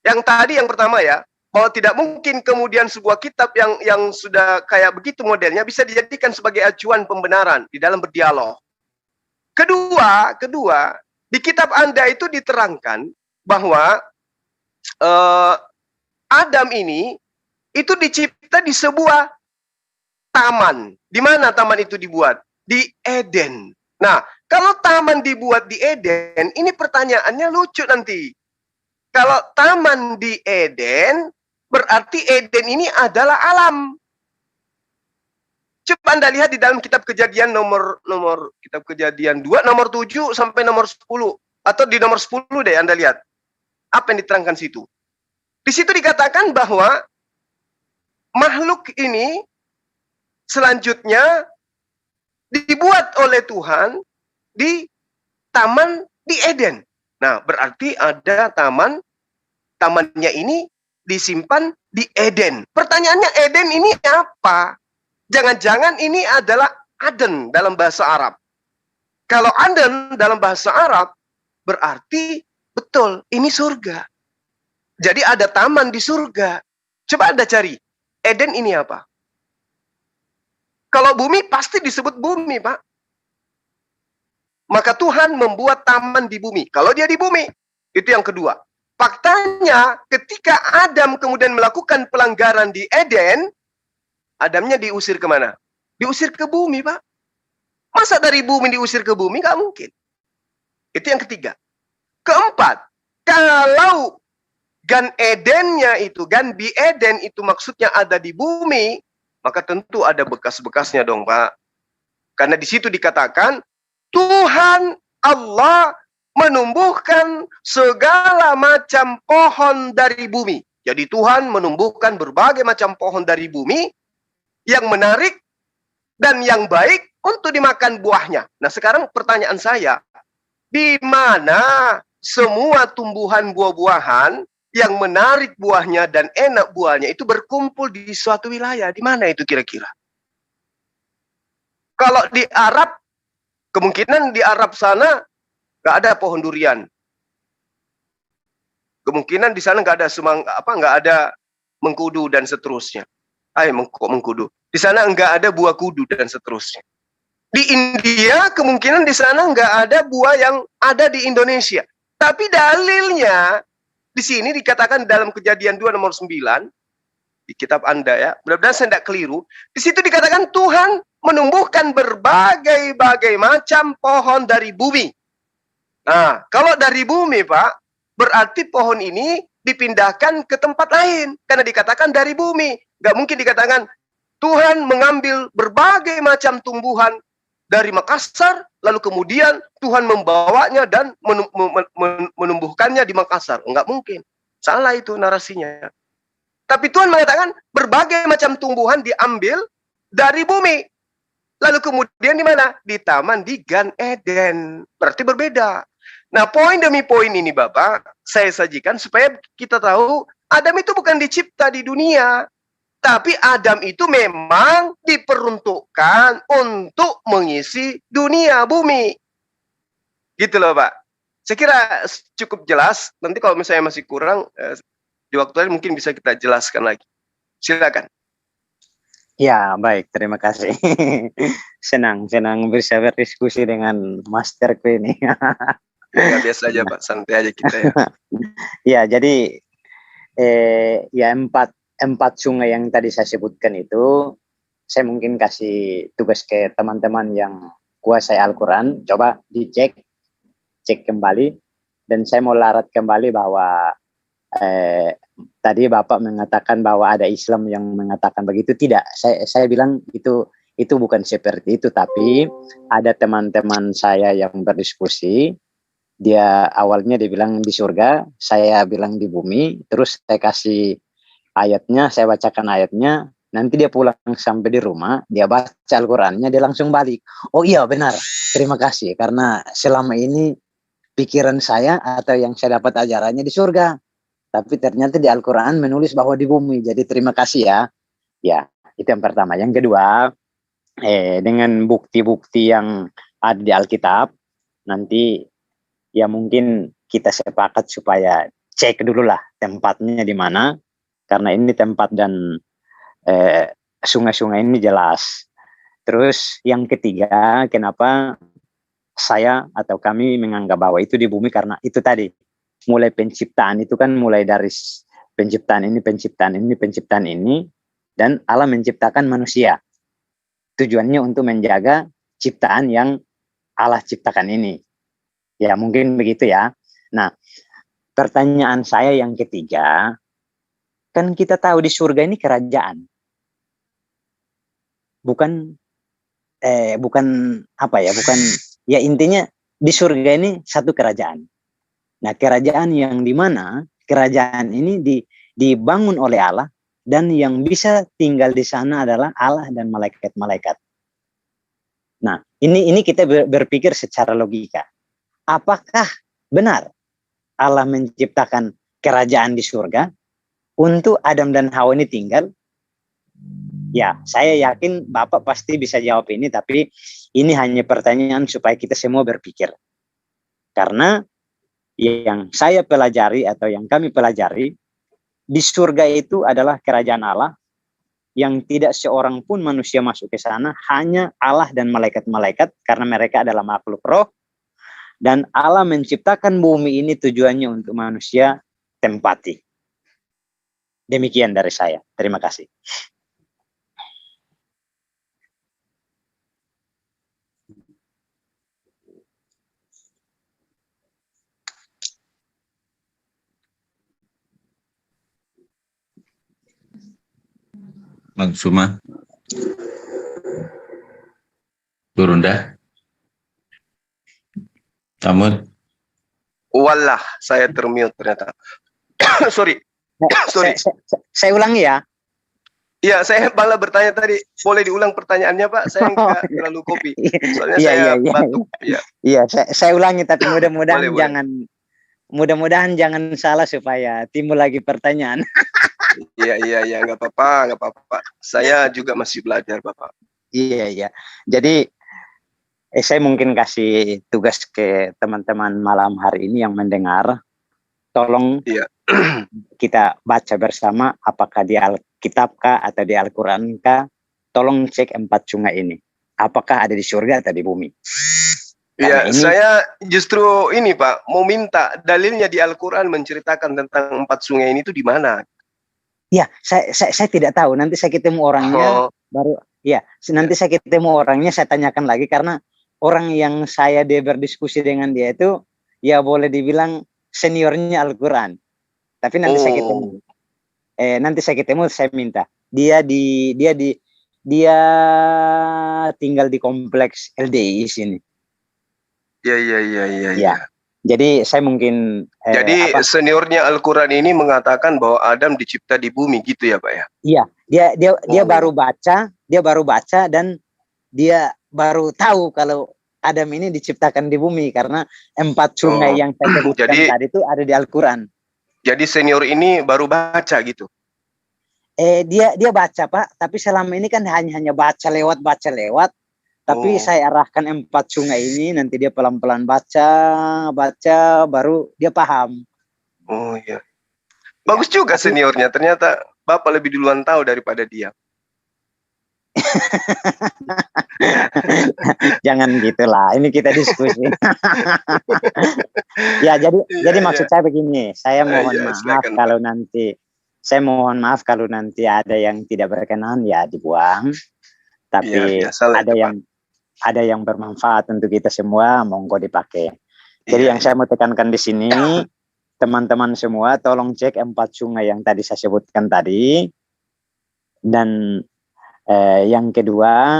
Yang tadi yang pertama ya, bahwa tidak mungkin kemudian sebuah kitab yang sudah kayak begitu modelnya bisa dijadikan sebagai acuan pembenaran di dalam berdialog. Kedua, di kitab Anda itu diterangkan bahwa Adam ini itu dicipta di sebuah taman. Di mana taman itu dibuat? Di Eden. Nah, kalau taman dibuat di Eden, ini pertanyaannya lucu nanti. Kalau taman di Eden, berarti Eden ini adalah alam. Coba Anda lihat di dalam kitab Kejadian kitab Kejadian 2 nomor 7 sampai nomor 10 atau di nomor 10 deh Anda lihat. Apa yang diterangkan situ? Di situ dikatakan bahwa makhluk ini selanjutnya dibuat oleh Tuhan di taman di Eden. Nah, berarti ada tamannya ini disimpan di Eden. Pertanyaannya, Eden ini apa? Jangan-jangan ini adalah Aden dalam bahasa Arab. Kalau Aden dalam bahasa Arab, berarti betul, ini surga. Jadi ada taman di surga. Coba Anda cari, Eden ini apa? Kalau bumi, pasti disebut bumi, Pak. Maka Tuhan membuat taman di bumi. Kalau dia di bumi, itu yang kedua. Faktanya, ketika Adam kemudian melakukan pelanggaran di Eden, Adamnya diusir kemana? Diusir ke bumi, Pak. Masa dari bumi diusir ke bumi? Nggak mungkin. Itu yang ketiga. Keempat, kalau Gan Edennya itu, Gan di Eden itu maksudnya ada di bumi, maka tentu ada bekas-bekasnya dong, Pak. Karena di situ dikatakan, Tuhan Allah menumbuhkan segala macam pohon dari bumi. Jadi Tuhan menumbuhkan berbagai macam pohon dari bumi yang menarik dan yang baik untuk dimakan buahnya. Nah, sekarang pertanyaan saya, di mana semua tumbuhan buah-buahan yang menarik buahnya dan enak buahnya itu berkumpul di suatu wilayah? Di mana itu kira-kira? Kalau di Arab, kemungkinan di Arab sana nggak ada pohon durian. Kemungkinan di sana nggak ada mengkudu dan seterusnya. Mengkudu. Di sana nggak ada buah kudu dan seterusnya. Di India kemungkinan di sana nggak ada buah yang ada di Indonesia. Tapi dalilnya di sini dikatakan dalam Kejadian 2 nomor 9 di kitab Anda ya. Mudah-mudahan saya tidak keliru. Di situ dikatakan Tuhan menumbuhkan berbagai macam pohon dari bumi. Nah, kalau dari bumi, Pak, berarti pohon ini dipindahkan ke tempat lain. Karena dikatakan dari bumi. Nggak mungkin dikatakan Tuhan mengambil berbagai macam tumbuhan dari Makassar, lalu kemudian Tuhan membawanya dan menumbuhkannya di Makassar. Enggak mungkin. Salah itu narasinya. Tapi Tuhan mengatakan berbagai macam tumbuhan diambil dari bumi. Lalu kemudian di mana? Di taman di Gan Eden. Berarti berbeda. Nah, poin demi poin ini Bapak, saya sajikan supaya kita tahu Adam itu bukan dicipta di dunia. Tapi Adam itu memang diperuntukkan untuk mengisi dunia bumi. Gitu loh Pak. Saya kira cukup jelas. Nanti kalau misalnya masih kurang, di waktu lain mungkin bisa kita jelaskan lagi. Silakan. Ya, baik. Terima kasih. Senang bisa berdiskusi dengan masterku ini. Ya, biasa aja Pak. Santai aja kita ya. Ya, jadi ya empat sungai yang tadi saya sebutkan itu, saya mungkin kasih tugas ke teman-teman yang kuasai Al-Quran, coba cek kembali, dan saya mau larat kembali bahwa tadi Bapak mengatakan bahwa ada Islam yang mengatakan begitu. Tidak, saya bilang itu bukan seperti itu, tapi ada teman-teman saya yang berdiskusi, dia awalnya dibilang di surga, saya bilang di bumi, terus saya kasih ayatnya, saya bacakan ayatnya, nanti dia pulang sampai di rumah, dia baca Al-Qurannya, dia langsung balik. Oh iya benar, terima kasih, karena selama ini pikiran saya atau yang saya dapat ajarannya di surga, tapi ternyata di Al-Quran menulis bahwa di bumi, jadi terima kasih ya. Ya, itu yang pertama. Yang kedua, dengan bukti-bukti yang ada di Alkitab, nanti ya mungkin kita sepakat supaya cek dulu lah tempatnya di mana, karena ini tempat dan sungai-sungai ini jelas. Terus yang ketiga, kenapa saya atau kami menganggap bahwa itu di bumi, karena itu tadi, mulai penciptaan itu kan mulai dari penciptaan ini, dan Allah menciptakan manusia. Tujuannya untuk menjaga ciptaan yang Allah ciptakan ini. Ya mungkin begitu ya. Nah, pertanyaan saya yang ketiga, kan kita tahu di surga ini kerajaan. Bukan ya intinya di surga ini satu kerajaan. Nah, kerajaan yang di mana kerajaan ini dibangun oleh Allah, dan yang bisa tinggal di sana adalah Allah dan malaikat-malaikat. Nah, ini kita berpikir secara logika. Apakah benar Allah menciptakan kerajaan di surga untuk Adam dan Hawa ini tinggal? Ya, saya yakin Bapak pasti bisa jawab ini, tapi ini hanya pertanyaan supaya kita semua berpikir. Karena yang saya pelajari atau yang kami pelajari, di surga itu adalah kerajaan Allah yang tidak seorang pun manusia masuk ke sana, hanya Allah dan malaikat-malaikat, karena mereka adalah makhluk roh, dan Allah menciptakan bumi ini tujuannya untuk manusia tempati. Demikian dari saya. Terima kasih. Bang Suma. Burunda. Tamun. Walah, saya termute ternyata. Sorry. Saya ulangi ya. Iya, saya malah bertanya tadi. Boleh diulang pertanyaannya, Pak? Saya nggak terlalu kopi. Soalnya saya batuk. Iya, saya ulangi, tapi mudah-mudahan boleh. Mudah-mudahan jangan salah supaya timbul lagi pertanyaan. Iya, nggak apa-apa. Saya juga masih belajar, Bapak. Iya. Jadi saya mungkin kasih tugas ke teman-teman malam hari ini yang mendengar. Tolong kita baca bersama, apakah di Alkitab kah atau di Al-Quran kah. Tolong cek 4 sungai ini. Apakah ada di surga atau di bumi. Iya, saya justru ini Pak, mau minta dalilnya di Al-Quran menceritakan tentang 4 sungai ini itu di mana? Ya, saya tidak tahu. Nanti saya ketemu orangnya baru. Ya, nanti saya ketemu orangnya, saya tanyakan lagi, karena orang yang saya berdiskusi dengan dia itu ya boleh dibilang seniornya Al-Quran. Tapi nanti saya ketemu. Saya minta dia dia tinggal di kompleks LDI sini. Iya. Jadi saya mungkin jadi seniornya Al-Quran ini mengatakan bahwa Adam dicipta di bumi gitu ya Pak ya? Iya, dia baru baca dan dia baru tahu kalau Adam ini diciptakan di bumi karena 4 sungai yang saya sebutkan tadi itu ada di Al-Quran. Jadi senior ini baru baca gitu? Dia baca Pak, tapi selama ini kan hanya baca lewat. Tapi saya arahkan 4 sungai ini, nanti dia pelan-pelan baca, baru dia paham. Oh iya. Bagus juga seniornya, ternyata Bapak lebih duluan tahu daripada dia. Jangan gitulah, ini kita diskusi. Ya, jadi maksud saya begini, saya mohon maaf kalau nanti ada yang tidak berkenan ya dibuang. Tapi ada yang bermanfaat untuk kita semua, monggo dipakai. Jadi yang saya mau tekankan di sini, teman-teman semua tolong cek 4 sungai yang tadi saya sebutkan tadi. Dan yang kedua,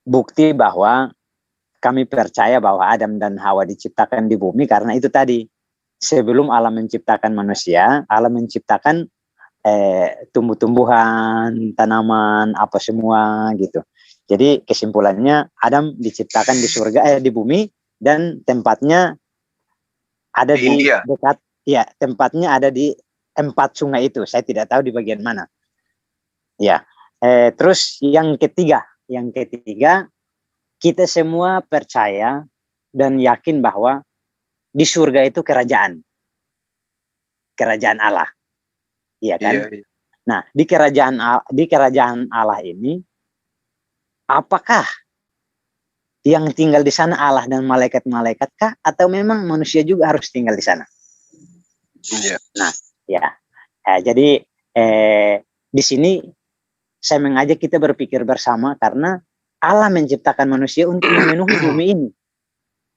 bukti bahwa kami percaya bahwa Adam dan Hawa diciptakan di bumi karena itu tadi. Sebelum Allah menciptakan manusia, Allah menciptakan tumbuh-tumbuhan, tanaman, apa semua gitu. Jadi kesimpulannya Adam diciptakan di surga, di bumi, dan tempatnya ada di India. Dekat, ya tempatnya ada di 4 sungai itu. Saya tidak tahu di bagian mana. Ya, terus yang ketiga, kita semua percaya dan yakin bahwa di surga itu kerajaan Allah, iya kan? Iya. Nah, di kerajaan Allah ini, apakah yang tinggal di sana Allah dan malaikat-malaikat kah, atau memang manusia juga harus tinggal di sana? Iya. Nah, ya, jadi di sini saya mengajak kita berpikir bersama karena Allah menciptakan manusia untuk memenuhi bumi ini.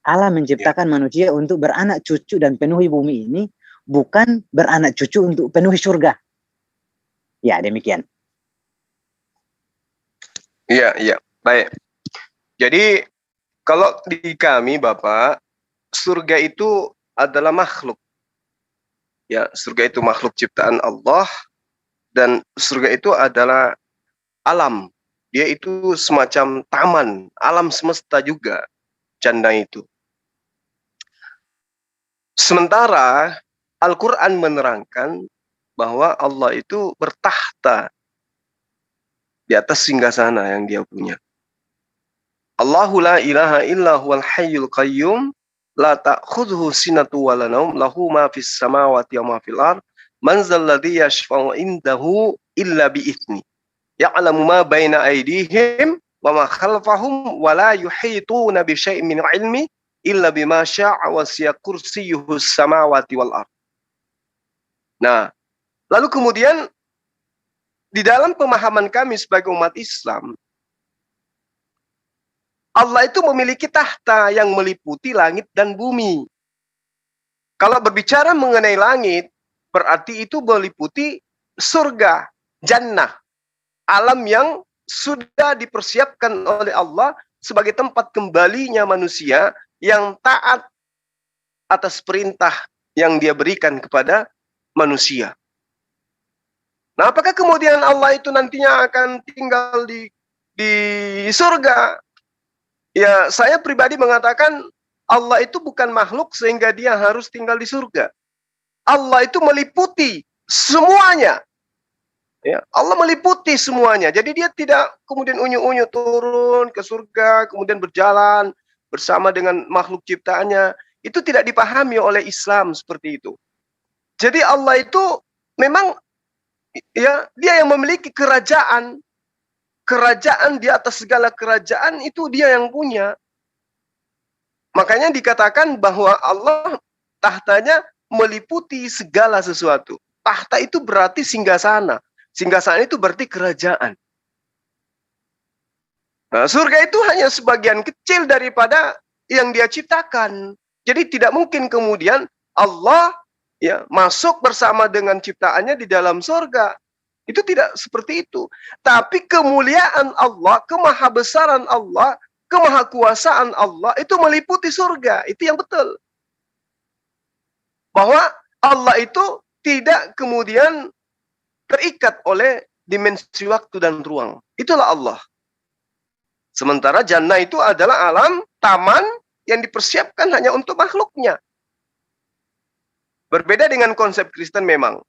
Allah menciptakan manusia untuk beranak cucu dan penuhi bumi ini, bukan beranak cucu untuk penuhi surga. Ya, demikian. Iya, baik. Jadi kalau di kami Bapak, surga itu adalah makhluk. Ya, surga itu makhluk ciptaan Allah, dan surga itu adalah alam. Dia itu semacam taman, alam semesta juga, jannah itu. Sementara Al-Quran menerangkan bahwa Allah itu bertahta di atas singgasana yang dia punya. Allahu la ilaha illa huwal hayyul qayyum la ta'khudhuhu sinatu wa la naum lahu ma fis samawati wa ma fil ard man zal ladzi yashfa'u indahu illa bi idzni ya'lamu ma baina aydihim wa ma khalfahum wa la yuhituna bi syai'in min ilmi illa bima sya'a wa siya kursiyyuhu samawati wal ard. Nah, lalu kemudian di dalam pemahaman kami sebagai umat Islam, Allah itu memiliki tahta yang meliputi langit dan bumi. Kalau berbicara mengenai langit, berarti itu meliputi surga, jannah, alam yang sudah dipersiapkan oleh Allah sebagai tempat kembalinya manusia yang taat atas perintah yang dia berikan kepada manusia. Nah, apakah kemudian Allah itu nantinya akan tinggal di surga? Ya, saya pribadi mengatakan Allah itu bukan makhluk sehingga dia harus tinggal di surga. Allah itu meliputi semuanya. Ya, Allah meliputi semuanya. Jadi dia tidak kemudian unyu-unyu turun ke surga, kemudian berjalan bersama dengan makhluk ciptaannya. Itu tidak dipahami oleh Islam seperti itu. Jadi Allah itu memang ya dia yang memiliki kerajaan. Kerajaan di atas segala kerajaan itu dia yang punya. Makanya dikatakan bahwa Allah tahtanya meliputi segala sesuatu. Tahta itu berarti singgasana. Singgasana itu berarti kerajaan. Nah, surga itu hanya sebagian kecil daripada yang dia ciptakan. Jadi tidak mungkin kemudian Allah ya masuk bersama dengan ciptaannya di dalam surga. Itu tidak seperti itu. Tapi kemuliaan Allah, kemahabesaran Allah, kemahakuasaan Allah itu meliputi surga. Itu yang betul. Bahwa Allah itu tidak kemudian terikat oleh dimensi waktu dan ruang. Itulah Allah. Sementara jannah itu adalah alam taman yang dipersiapkan hanya untuk makhluknya. Berbeda dengan konsep Kristen memang.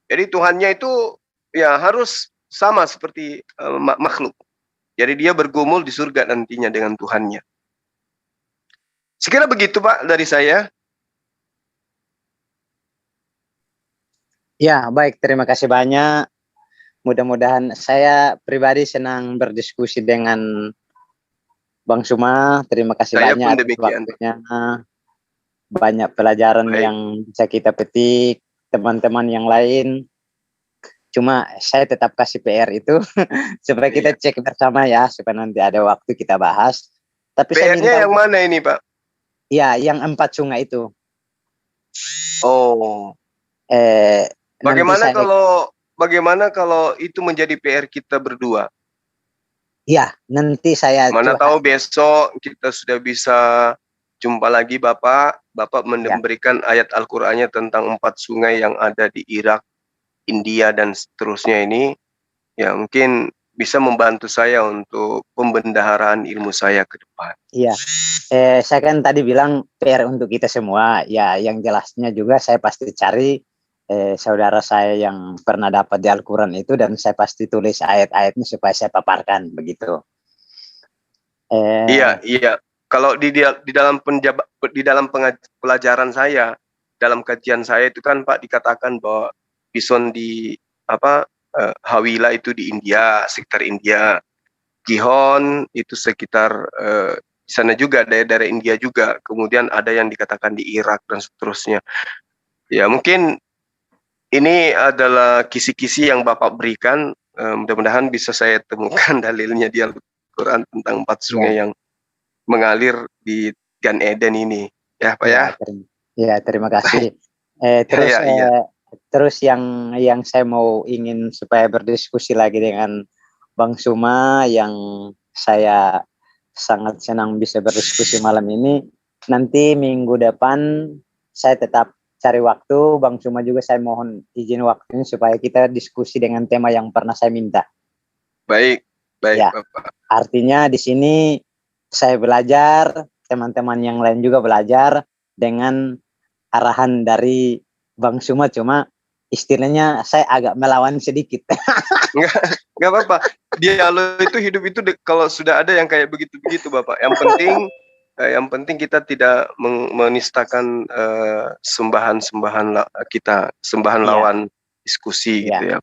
Jadi Tuhannya itu ya harus sama seperti makhluk. Jadi dia bergumul di surga nantinya dengan Tuhannya. Sekira begitu Pak dari saya. Ya, baik. Terima kasih banyak. Mudah-mudahan saya pribadi senang berdiskusi dengan Bang Suma. Terima kasih Saya banyak pun atas demikian. waktunya. Banyak pelajaran Baik. yang bisa kita petik, teman-teman yang lain. Cuma saya tetap kasih PR itu supaya kita cek bersama ya, supaya nanti ada waktu kita bahas. Tapi saya minta PR-nya yang mana ini Pak? ya, yang 4 sungai itu. Oh. Bagaimana kalau itu menjadi PR kita berdua? Ya, nanti saya Mana tahu besok kita sudah bisa jumpa lagi Bapak. Bapak memberikan ayat Al-Qur'annya tentang 4 sungai yang ada di Irak, India dan seterusnya ini. Ya, mungkin bisa membantu saya untuk pembendaharaan ilmu saya ke depan. Iya. Saya kan tadi bilang PR untuk kita semua. Ya, yang jelasnya juga saya pasti cari saudara saya yang pernah dapat di Al-Quran itu, dan saya pasti tulis ayat-ayatnya supaya saya paparkan begitu. Iya. Kalau di dalam pelajaran saya, dalam kajian saya itu kan Pak dikatakan bahwa bison di Hawila itu di India, sekitar India. Gihon itu sekitar di sana juga, daerah India juga. Kemudian ada yang dikatakan di Irak dan seterusnya. Ya mungkin ini adalah kisi-kisi yang Bapak berikan. Mudah-mudahan bisa saya temukan dalilnya di Al-Quran tentang 4 sungai yang mengalir di Gan Eden ini. Ya Pak ya. Ya, terima kasih. Terus yang saya mau ingin supaya berdiskusi lagi dengan Bang Suma, yang saya sangat senang bisa berdiskusi malam ini. Nanti minggu depan saya tetap cari waktu, Bang Suma juga saya mohon izin waktunya supaya kita diskusi dengan tema yang pernah saya minta. Baik ya, Bapak. Artinya di sini saya belajar, teman-teman yang lain juga belajar dengan arahan dari Bang Suma, cuma istilahnya saya agak melawan sedikit. Enggak apa-apa. Dialog itu hidup itu kalau sudah ada yang kayak begitu-begitu Bapak. Yang penting kita tidak menistakan sembahan kita, lawan diskusi gitu ya.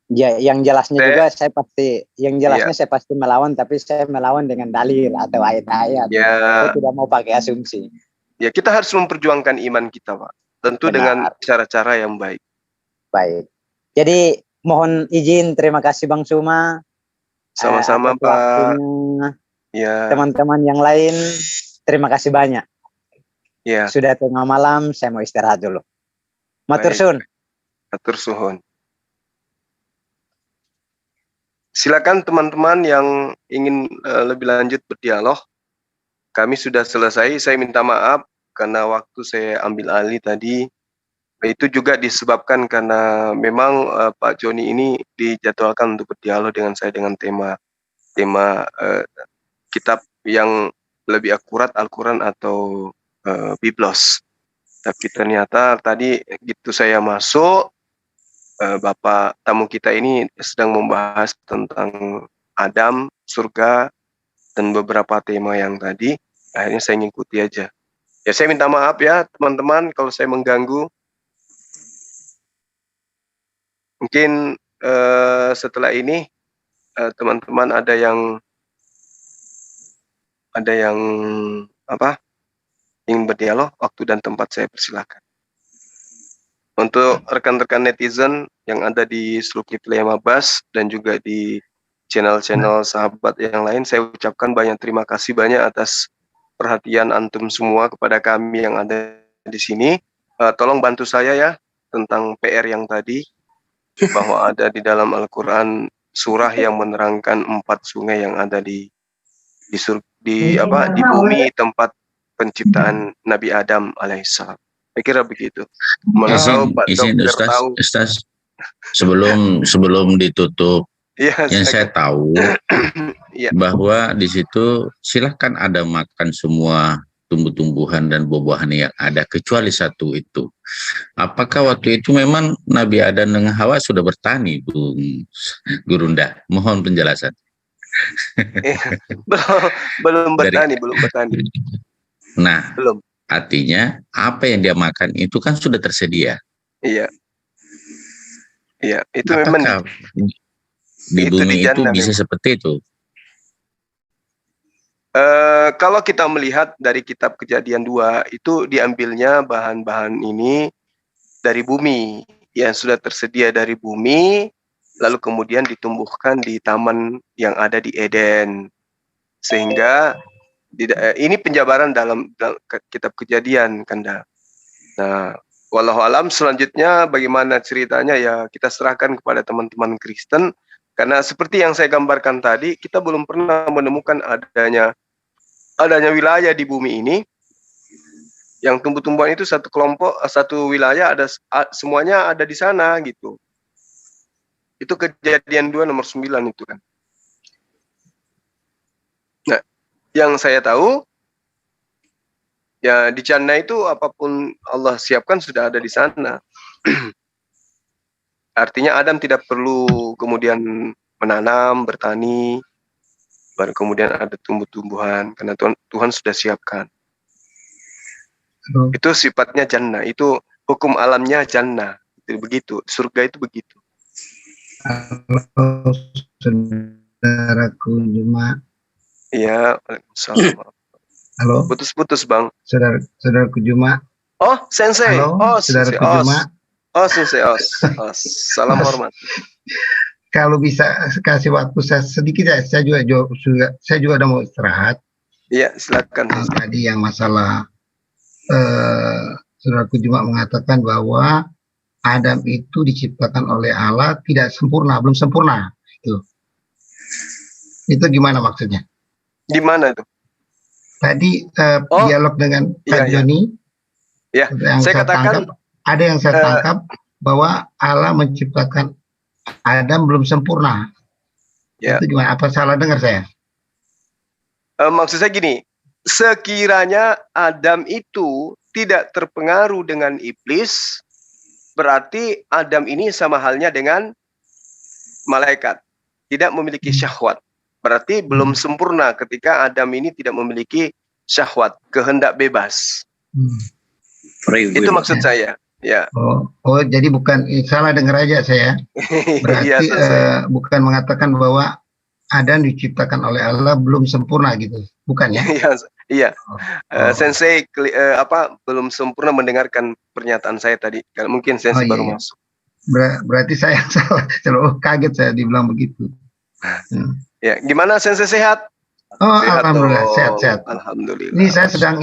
Ya, yang jelasnya juga saya pasti melawan, tapi saya melawan dengan dalil atau ayat-ayat. Saya tidak mau pakai asumsi. Ya, kita harus memperjuangkan iman kita, Pak. Tentu dengan cara-cara yang baik. Baik. Jadi mohon izin, terima kasih Bang Suma. Sama-sama Pak. Ya. Teman-teman yang lain, terima kasih banyak. Ya. Sudah tengah malam, saya mau istirahat dulu. Matur suhun. Matur suhun. Silakan teman-teman yang ingin lebih lanjut berdialog. Kami sudah selesai. Saya minta maaf karena waktu saya ambil alih tadi. Itu juga disebabkan karena memang Pak Joni ini dijadwalkan untuk berdialog dengan saya dengan tema kitab yang lebih akurat, Al-Quran atau Biblos. Tapi ternyata tadi gitu saya masuk, Bapak tamu kita ini sedang membahas tentang Adam, surga, dan beberapa tema yang tadi. Akhirnya saya ngikuti aja. Ya saya minta maaf ya teman-teman kalau saya mengganggu. Mungkin setelah ini teman-teman ada yang ingin berdialog, waktu dan tempat saya persilakan. Untuk rekan-rekan netizen yang ada di Zulkifli Mabas dan juga di channel-channel sahabat yang lain, saya ucapkan banyak terima kasih banyak atas perhatian antum semua kepada kami yang ada di sini. Tolong bantu saya ya tentang PR yang tadi. bahwa ada di dalam Al-Quran surah yang menerangkan 4 sungai yang ada di bumi tempat penciptaan Nabi Adam alaihissalam. Saya kira begitu. Mana tahu Pak Izin Dokter Ustaz, tahu. Ustaz, sebelum ditutup, Ya, yang saya tahu ya. bahwa di situ silahkan ada makan semua tumbuh-tumbuhan dan buah-buahan yang ada kecuali satu itu. Apakah waktu itu memang Nabi Adam dengan Hawa sudah bertani, Bung Gurunda? Mohon penjelasan. belum bertani. Nah, belum. artinya apa yang dia makan itu kan sudah tersedia. Iya. Iya, itu Apakah memang di itu bumi di itu jannah bisa memang. seperti itu? Kalau kita melihat dari kitab Kejadian 2, itu diambilnya bahan-bahan ini dari bumi, yang sudah tersedia dari bumi, lalu kemudian ditumbuhkan di taman yang ada di Eden. Sehingga ini penjabaran dalam kitab Kejadian, Kanda. Nah, wallahu alam selanjutnya bagaimana ceritanya ya kita serahkan kepada teman-teman Kristen, karena seperti yang saya gambarkan tadi, kita belum pernah menemukan adanya wilayah di bumi ini yang tumbuh-tumbuhan itu satu kelompok, satu wilayah semuanya ada di sana gitu. Itu Kejadian 2 nomor 9 itu kan. Nah, yang saya tahu ya di jannah itu apapun Allah siapkan sudah ada di sana. Artinya Adam tidak perlu kemudian menanam, bertani, baru kemudian ada tumbuh-tumbuhan karena Tuhan sudah siapkan. Itu sifatnya jannah, itu hukum alamnya jannah. Itu begitu, surga itu begitu. Halo, saudaraku Juma. Iya, Waalaikumsalam. Halo, Putus-putus Bang. saudaraku Juma. Oh, Sensei. Halo, Oh, saudaraku Sensei. Juma. Oh, Sensei. Os. Salam hormat. Kalau bisa kasih waktu saya sedikit ya, saya juga udah mau istirahat. Iya, silakan. Tadi yang masalah saudaraku Juma mengatakan bahwa Adam itu diciptakan oleh Allah tidak sempurna, belum sempurna. Itu gimana maksudnya? Gimana itu? Tadi dialog dengan Pak Joni, ya, saya katakan tangkap, ada yang saya tangkap bahwa Allah menciptakan Adam belum sempurna. Ya. Itu gimana? Apa salah dengar saya? Maksud saya gini, sekiranya Adam itu tidak terpengaruh dengan iblis, berarti Adam ini sama halnya dengan malaikat, tidak memiliki syahwat. Berarti belum sempurna ketika Adam ini tidak memiliki syahwat, kehendak bebas. Itu maksud saya. Ya. Oh, jadi bukan salah dengar aja saya. Berarti bukan mengatakan bahwa Adam diciptakan oleh Allah belum sempurna gitu, bukan ya? Iya. Sensei belum sempurna mendengarkan pernyataan saya tadi. Mungkin Sensei baru masuk. Berarti saya salah. Kaget saya dibilang begitu. Ya, gimana Sensei sehat? Oh, sehat, alhamdulillah sehat. Alhamdulillah. Ini saya sedang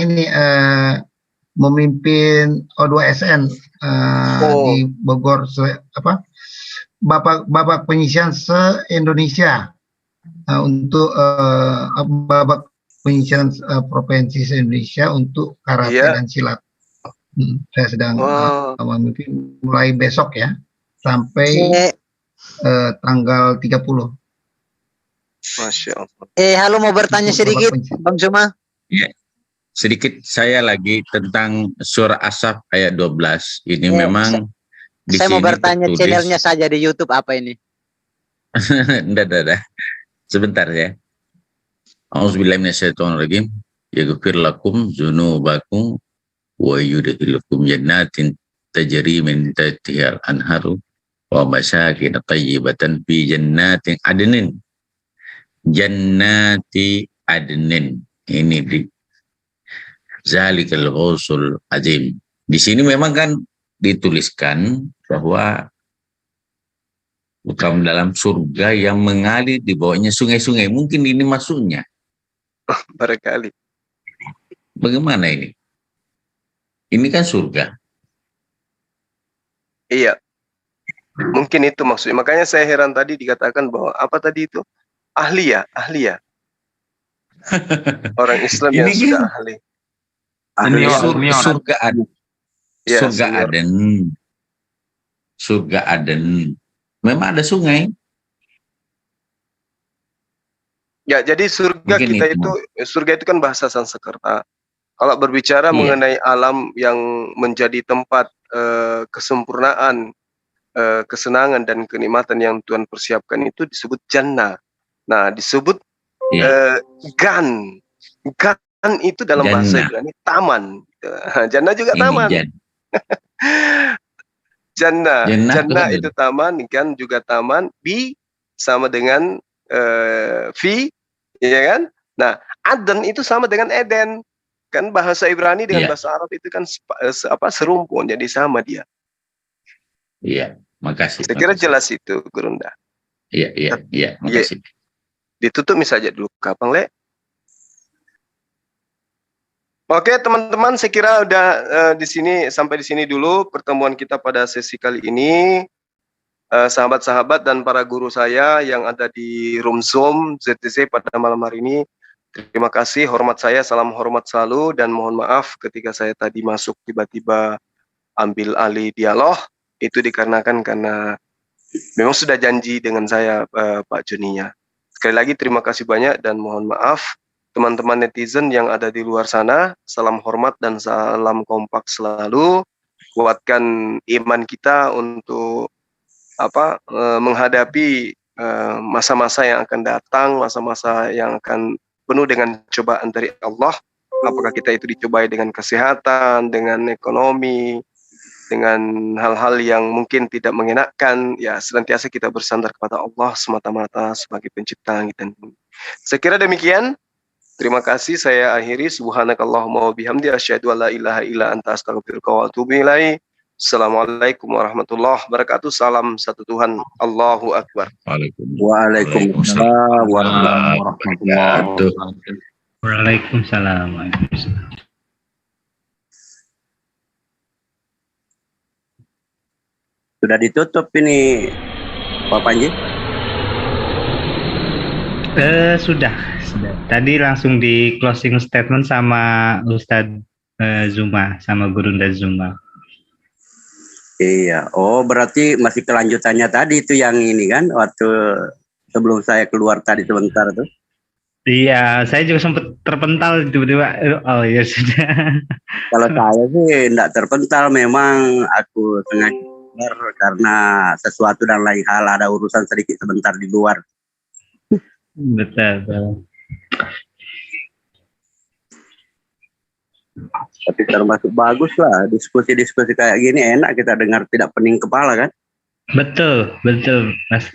memimpin O2SN di Bogor, babak penyisian se-Indonesia untuk babak penyisian provinsi se-Indonesia untuk karate dan silat. Saya sedang memimpin mulai besok ya sampai tanggal 30. Masya Allah. Halo, mau bertanya sedikit, Bang Juma? Iya. Sedikit saya lagi tentang surah As-Saff ayat 12. Ini memang di saya sini mau bertanya tertulis, channelnya saja di YouTube apa ini? Nggak. Sebentar ya. A'udzubillahi minasyaitonirrajim. Yaghfir lakum dzunubakum wa yudkhilukum jannatin tajri min tahtiha al-anharu wa masakin thayyibatan fi jannatin adnin. Jannati adnin. Ini di Zalikal Ghausul Azim. Di sini memang kan dituliskan bahwa bukan dalam surga yang mengalir di bawahnya sungai-sungai. Mungkin ini maksudnya. Barangkali. Bagaimana ini? Ini kan surga. Iya. Mungkin itu maksudnya. Makanya saya heran tadi dikatakan bahwa apa tadi itu? Ahli ya. Orang Islam yang Ini sudah kan ahli. surga Aden. Ya, Surga senior. Aden. Surga Aden. Memang ada sungai. Ya, jadi surga Mungkin kita itu. surga itu kan bahasa Sanskerta. Kalau berbicara Iya. mengenai alam yang menjadi tempat kesempurnaan, kesenangan dan kenikmatan yang Tuhan persiapkan itu disebut jannah. Nah, disebut gan. Gan itu dalam bahasa Ibrani taman. Jannah juga taman. Jannah itu taman, gan juga taman, bi sama dengan fi, ya kan? Nah, Aden itu sama dengan Eden. Kan bahasa Ibrani dengan bahasa Arab itu kan serumpun, jadi sama dia. Iya, makasih. Saya kira jelas itu, Gurunda. Iya, makasih. Ditutup saja dulu, Kapang Le. Oke, teman-teman, saya kira udah sampai di sini dulu pertemuan kita pada sesi kali ini. Sahabat-sahabat dan para guru saya yang ada di room Zoom ZTC pada malam hari ini, terima kasih, hormat saya, salam hormat selalu, dan mohon maaf ketika saya tadi masuk tiba-tiba ambil alih dialog, itu dikarenakan karena memang sudah janji dengan saya Pak Joninya. Sekali lagi terima kasih banyak dan mohon maaf teman-teman netizen yang ada di luar sana, salam hormat dan salam kompak selalu, kuatkan iman kita untuk menghadapi masa-masa yang akan datang, masa-masa yang akan penuh dengan cobaan dari Allah. Apakah kita itu dicobai dengan kesehatan, dengan ekonomi, dengan hal-hal yang mungkin tidak mengenakan, ya senantiasa kita bersandar kepada Allah semata-mata sebagai pencipta langit dan bumi. Saya kira demikian. Terima kasih, saya akhiri. Subhanakallahumma wa bihamdi asyhadu an la ilaha illa anta astaghfiruka wa atubu ilaik. Assalamualaikum warahmatullahi wabarakatuh. Salam satu Tuhan. Allahu Akbar. Waalaikumsalam warahmatullahi wabarakatuh. Waalaikumsalam. Sudah ditutup ini, Pak Panji? Sudah. Tadi langsung di closing statement sama Ustadz Zuma, sama Gurunda Zuma. Iya, berarti masih kelanjutannya tadi itu yang ini kan, waktu sebelum saya keluar tadi sebentar tuh. Iya, saya juga sempat terpental tiba-tiba. Oh ya sudah. Kalau saya sih enggak terpental, memang aku sengaja karena sesuatu dan lain hal, ada urusan sedikit sebentar di luar. Betul. Tapi termasuk bagus lah, diskusi-diskusi kayak gini enak kita dengar, tidak pening kepala kan? Betul Mas.